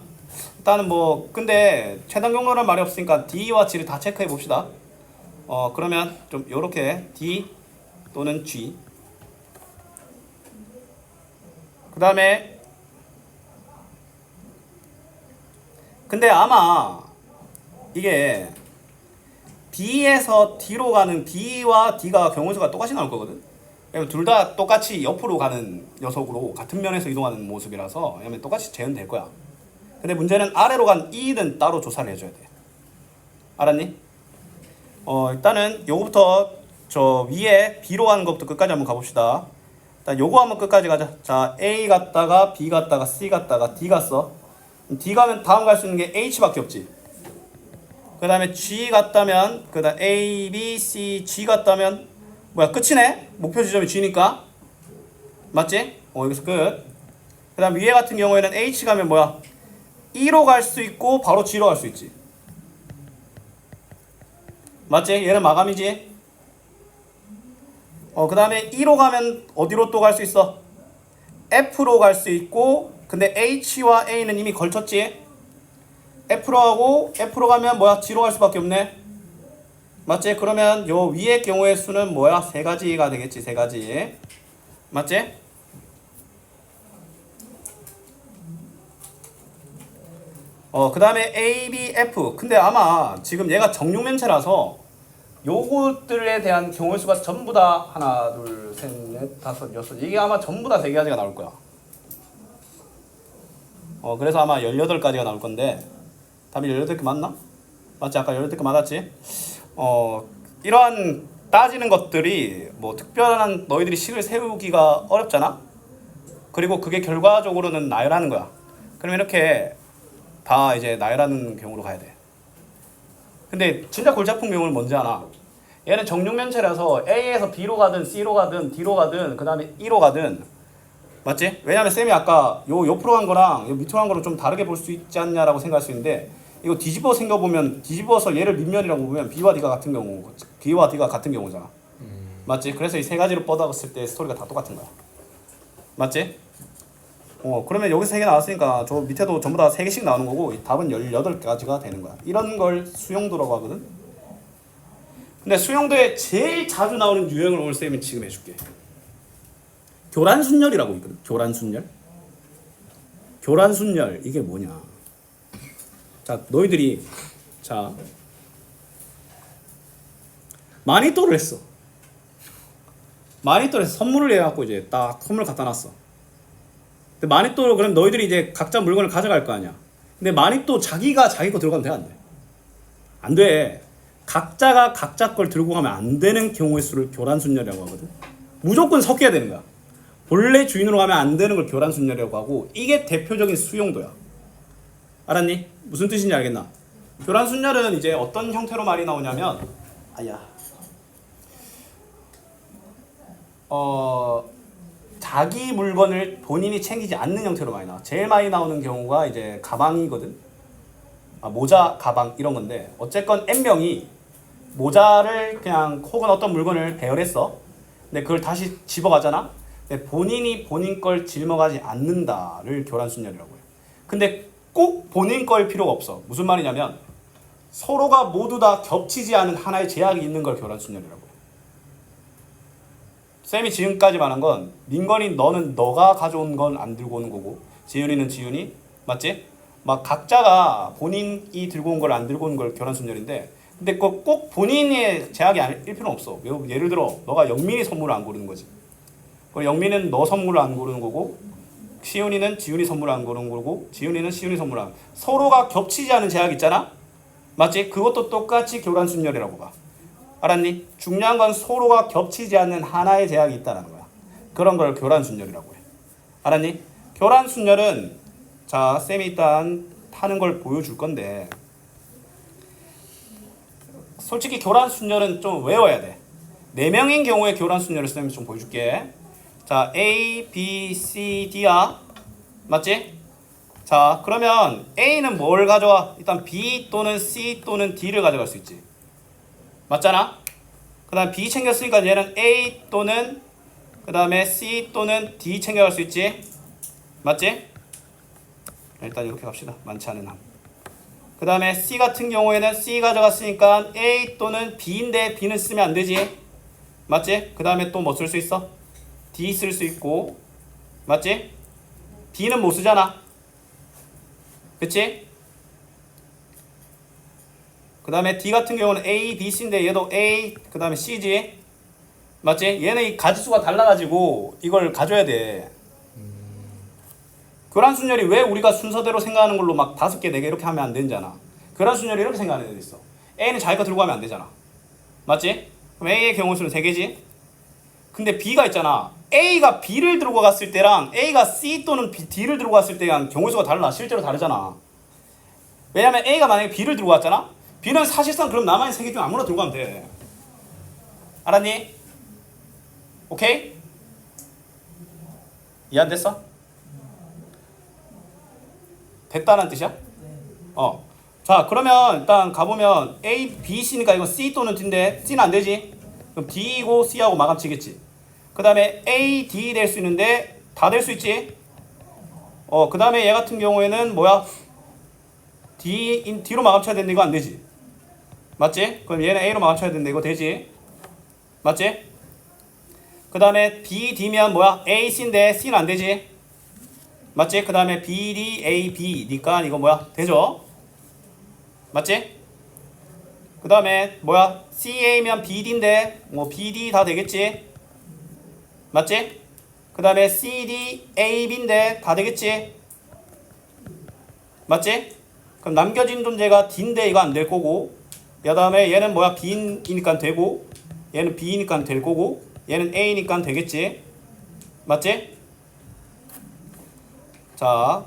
일단은 뭐 근데 최단 경로라는 말이 없으니까 D와 G를 다 체크해 봅시다. 그러면 좀 요렇게 D 또는 G. 그 다음에 근데 아마 이게 B에서 D로 가는 B와 D가 경우수가 똑같이 나올 거거든. 왜냐면 둘 다 똑같이 옆으로 가는 녀석으로 같은 면에서 이동하는 모습이라서 왜냐면 똑같이 재현될 거야. 근데 문제는 아래로 간 E는 따로 조사를 해줘야 돼. 알았니? 일단은 요거부터 저 위에 B로 가는 것부터 끝까지 한번 가봅시다. 일단 요거 한번 끝까지 가자. 자, A 갔다가 B 갔다가 C 갔다가 D 갔어. D 가면 다음 갈 수 있는 게 H밖에 없지. 그 다음에 G 갔다면 그 다음 A, B, C, G 갔다면 뭐야 끝이네? 목표 지점이 G니까 맞지? 여기서 끝. 그 다음 위에 같은 경우에는 H 가면 뭐야? E로 갈 수 있고 바로 G로 갈 수 있지. 맞지? 얘는 마감이지. 그 다음에 E로 가면 어디로 또 갈 수 있어? F로 갈 수 있고 근데 H와 A는 이미 걸쳤지. F로 하고 F로 가면 뭐야? G로 갈 수밖에 없네. 맞지? 그러면 요 위의 경우의 수는 뭐야? 세 가지가 되겠지. 세 가지. 맞지? 그 다음에 A, B, F. 근데 아마 지금 얘가 정육면체라서 요것들에 대한 경우의 수가 전부 다 하나, 둘, 셋, 넷, 다섯, 여섯. 이게 아마 전부 다 세 가지가 나올 거야. 그래서 아마 18가지가 나올 건데 답이 18개 맞나? 맞지? 아까 18개 맞았지? 이러한 따지는 것들이 뭐 특별한 너희들이 식을 세우기가 어렵잖아? 그리고 그게 결과적으로는 나열하는 거야. 그럼 이렇게 다 이제 나열하는 경우로 가야 돼. 근데 진짜 골치 아픈 경우는 뭔지 아나? 얘는 정육면체라서 A에서 B로 가든 C로 가든 D로 가든 그 다음에 E로 가든 맞지? 왜냐면 쌤이 아까 요 옆으로 간 거랑 요 밑으로 간 거랑 좀 다르게 볼 수 있지 않냐라고 생각할 수 있는데 이거 뒤집어 생겨보면 뒤집어서 얘를 밑면이라고 보면 B와 D가 같은 경우 B와 D가 같은 경우잖아. 맞지? 그래서 이 세 가지로 뻗어갔을 때 스토리가 다 똑같은 거야. 맞지? 그러면 여기서 3개 나왔으니까 저 밑에도 전부 다 3개씩 나오는 거고 답은 18가지가 되는 거야. 이런 걸 수용도라고 하거든. 근데 수용도에 제일 자주 나오는 유형을 오늘 쌤이 지금 해줄게. 교란순열이라고 있거든. 교란순열. 교란순열 이게 뭐냐? 자, 너희들이 자 마니또를 했어. 마니또를 해서 선물을 해갖고 이제 딱 선물 갖다 놨어. 근데 마니또로 그럼 너희들이 이제 각자 물건을 가져갈 거 아니야. 근데 마니또 자기가 자기 거 들어가면 돼, 안 돼? 안 돼. 각자가 각자 걸 들고 가면 안 되는 경우의 수를 교란순열이라고 하거든. 무조건 섞여야 되는 거야. 본래 주인으로 가면 안 되는 걸 교란순열이라고 하고 이게 대표적인 수용도야. 알았니? 무슨 뜻인지 알겠나? 교란순열은 이제 어떤 형태로 많이 나오냐면 자기 물건을 본인이 챙기지 않는 형태로 많이 나와. 제일 많이 나오는 경우가 이제 가방이거든. 모자, 가방 이런 건데 어쨌건 N명이 모자를 그냥 혹은 어떤 물건을 배열했어. 근데 그걸 다시 집어가잖아. 근데 본인이 본인 걸 짊어가지 않는다를 교란순열이라고 해. 근데 꼭 본인 거일 필요가 없어. 무슨 말이냐면 서로가 모두 다 겹치지 않은 하나의 제약이 있는 걸 교란순열이라고 해. 쌤이 지금까지 말한 건 민건이 너는 너가 가져온 건 안 들고 오는 거고 지윤이는 지윤이 맞지? 막 각자가 본인이 들고 온 걸 안 들고 오는 걸 교란순열인데 근데 꼭 본인의 제약이 아닐 필요는 없어. 예를 들어 너가 영민이 선물을 안 고르는 거지. 그럼 영민은 너 선물을 안 고르는 거고 시윤이는 지윤이 선물을 안 고르는 거고 지윤이는 시윤이 선물을 안 서로가 겹치지 않은 제약 있잖아? 맞지? 그것도 똑같이 교란순열이라고 봐. 알았니? 중요한 건 서로가 겹치지 않는 하나의 제약이 있다는 거야. 그런 걸 교란순열이라고 해. 알았니? 교란순열은 자, 쌤이 일단 타는 걸 보여줄 건데 솔직히 교란순열은 좀 외워야 돼. 4명인 경우에 교란순열을 쌤이 좀 보여줄게. 자, A, B, C, D야. 맞지? 자, 그러면 A는 뭘 가져와? 일단 B 또는 C 또는 D를 가져갈 수 있지. 맞잖아? 그 다음 B 챙겼으니까 얘는 A 또는 그 다음에 C 또는 D 챙겨갈 수 있지. 맞지? 일단 이렇게 갑시다. 많지 않은 한. 그 다음에 C 같은 경우에는 C 가져갔으니까 A 또는 B인데 B는 쓰면 안 되지. 맞지? 그 다음에 또 뭐 쓸 수 있어? D 쓸 수 있고. 맞지? D는 못 쓰잖아. 그치? 그 다음에 D 같은 경우는 A, B, C인데 얘도 A, 그 다음에 C지. 맞지? 얘는 이 가지수가 달라가지고 이걸 가져야 돼. 교란순열이 왜 우리가 순서대로 생각하는 걸로 막 5개, 4개 이렇게 하면 안 되잖아. 교란순열이 이렇게 생각하는 애들 있어. A는 자기가 들고 가면 안 되잖아. 맞지? 그럼 A의 경우 수는 3개지. 근데 B가 있잖아. A가 B를 들고 갔을 때랑 A가 C 또는 D를 들고 갔을 때랑 경우 수가 달라. 실제로 다르잖아. 왜냐면 A가 만약에 B를 들고 갔잖아. B는 사실상 그럼 나머지 3개 중 아무나 들고 가면 돼. 알았니? 오케이? 이해 안 됐어? 됐다는 뜻이야? 자, 그러면 일단 가보면 A, B, C니까 이건 C 또는 D인데 C는 안 되지? 그럼 D이고 C하고 마감 치겠지. 그 다음에 A, D 될 수 있는데 다 될 수 있지? 그 다음에 얘 같은 경우에는 뭐야? D로 마감 쳐야 되는데 이거 안 되지? 맞지? 그럼 얘는 A로 마감 쳐야 되는데 이거 되지? 맞지? 그 다음에 B, D면 뭐야? A, C인데 C는 안 되지? 맞지? 그 다음에 B, D, A, B 니까 이거 뭐야? 되죠? 맞지? 그 다음에 뭐야? C, A면 B, D인데 뭐 B, D 다 되겠지? 맞지? 그 다음에 C, D, A, B인데 다 되겠지? 맞지? 그럼 남겨진 존재가 D인데 이거 안 될 거고 그 다음에 얘는 뭐야? B이니까 되고 얘는 B니까 될 거고 얘는 A니까 되겠지? 맞지? 자,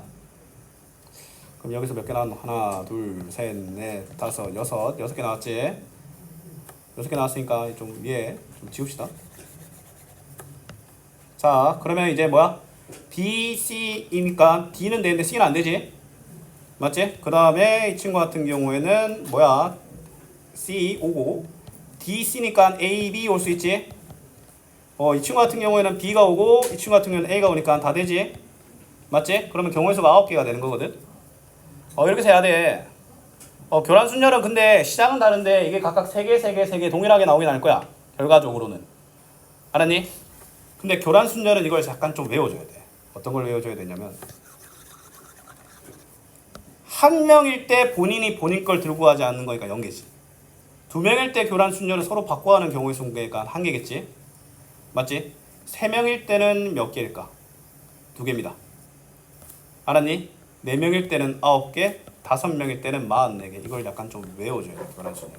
그럼 여기서 몇 개 나왔노? 하나, 둘, 셋, 넷, 다섯, 여섯. 6개 나왔지? 6개 나왔으니까 좀 위에 좀 지웁시다. 자, 그러면 이제 뭐야? B, C이니까 D는 되는데 C는 안 되지. 맞지? 그 다음에 이 친구 같은 경우에는 뭐야? C 오고 D, C니까 A, B 올 수 있지. 이 친구 같은 경우에는 B가 오고 이 친구 같은 경우에는 A가 오니까 다 되지. 맞지? 그러면 경우의 수가 9개가 되는 거거든. 이렇게 해야 돼. 교란 순열은 근데 시작은 다른데 이게 각각 3개, 3개, 3개 동일하게 나오긴 할 거야. 결과적으로는. 알았니? 근데 교란 순열은 이걸 약간 좀 외워줘야 돼. 어떤 걸 외워줘야 되냐면 한 명일 때 본인이 본인 걸 들고 가지 않는 거니까 0개지. 2명일 때 교란 순열은 서로 바꿔하는 경우의 수니까 1개겠지. 맞지? 3명일 때는 몇 개일까? 2개입니다. 알았니? 4명일 때는 9개, 5명일 때는 44개. 이걸 약간 좀 외워줘야 돼. 교란 순열.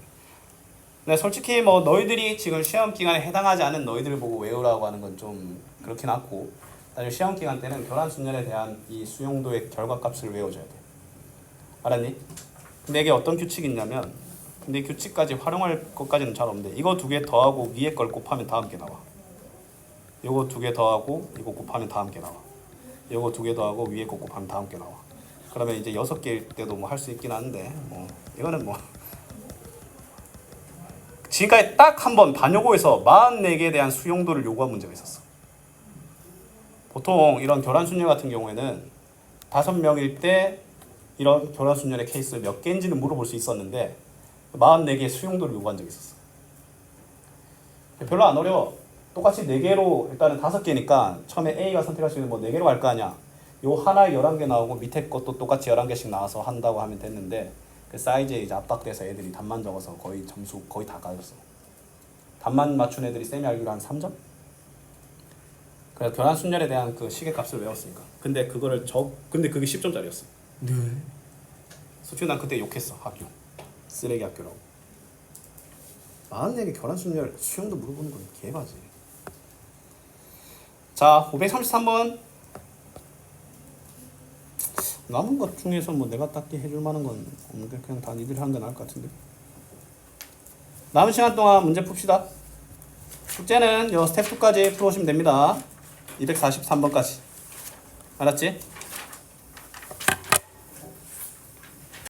근데 솔직히 뭐 너희들이 지금 시험 기간에 해당하지 않은 너희들을 보고 외우라고 하는 건 좀 그렇긴 하고, 사실 시험 기간 때는 교란 순열에 대한 이 수용도의 결과값을 외워줘야 돼. 알았니? 근데 이게 어떤 규칙이 있냐면, 근데 이 규칙까지 활용할 것까지는 잘 없는데 이거 2개 더하고 위에 걸 곱하면 다음 게 나와. 요거 2개 더하고 이거 곱하면 다음 게 나와. 요거 2개 더하고 위에 거 곱하면 다음 게 나와. 그러면 이제 6개일 때도 뭐 할 수 있긴 한데 뭐 이거는 뭐 지금까지 딱 한 번 반요고에서 44개에 대한 수용도를 요구한 문제가 있었어. 보통 이런 교란순열 같은 경우에는 5명일 때 이런 교란순열의 케이스 몇 개인지는 물어볼 수 있었는데 44개의 수용도를 요구한 적이 있었어. 별로 안 어려워. 똑같이 4개로 일단은 5개니까 처음에 A가 선택할 수 있는 뭐 4개로 갈 거 아니야. 요 하나에 11개 나오고 밑에 것도 똑같이 11개씩 나와서 한다고 하면 됐는데 그 사이즈에 이제 압박돼서 애들이 답만 적어서 거의 점수 거의 다 까졌어. 답만 맞춘 애들이 쌤이 알기로 한 3점? 그래서 교란순열에 대한 그 시계값을 외웠으니까. 근데 근데 그게 10점짜리였어. 네. 솔직히 난 그때 욕했어. 학교 쓰레기 학교라고. 44개 교란순열 수용도 물어보는 건 개바지. 자, 533번. 남은 것 중에서 뭐 내가 딱히 해줄 만한 건 없는데 그냥 다 니들이 하는 게 나을 것 같은데. 남은 시간 동안 문제 풉시다. 숙제는 요 스텝 2까지 풀어오시면 됩니다. 243번까지. 알았지?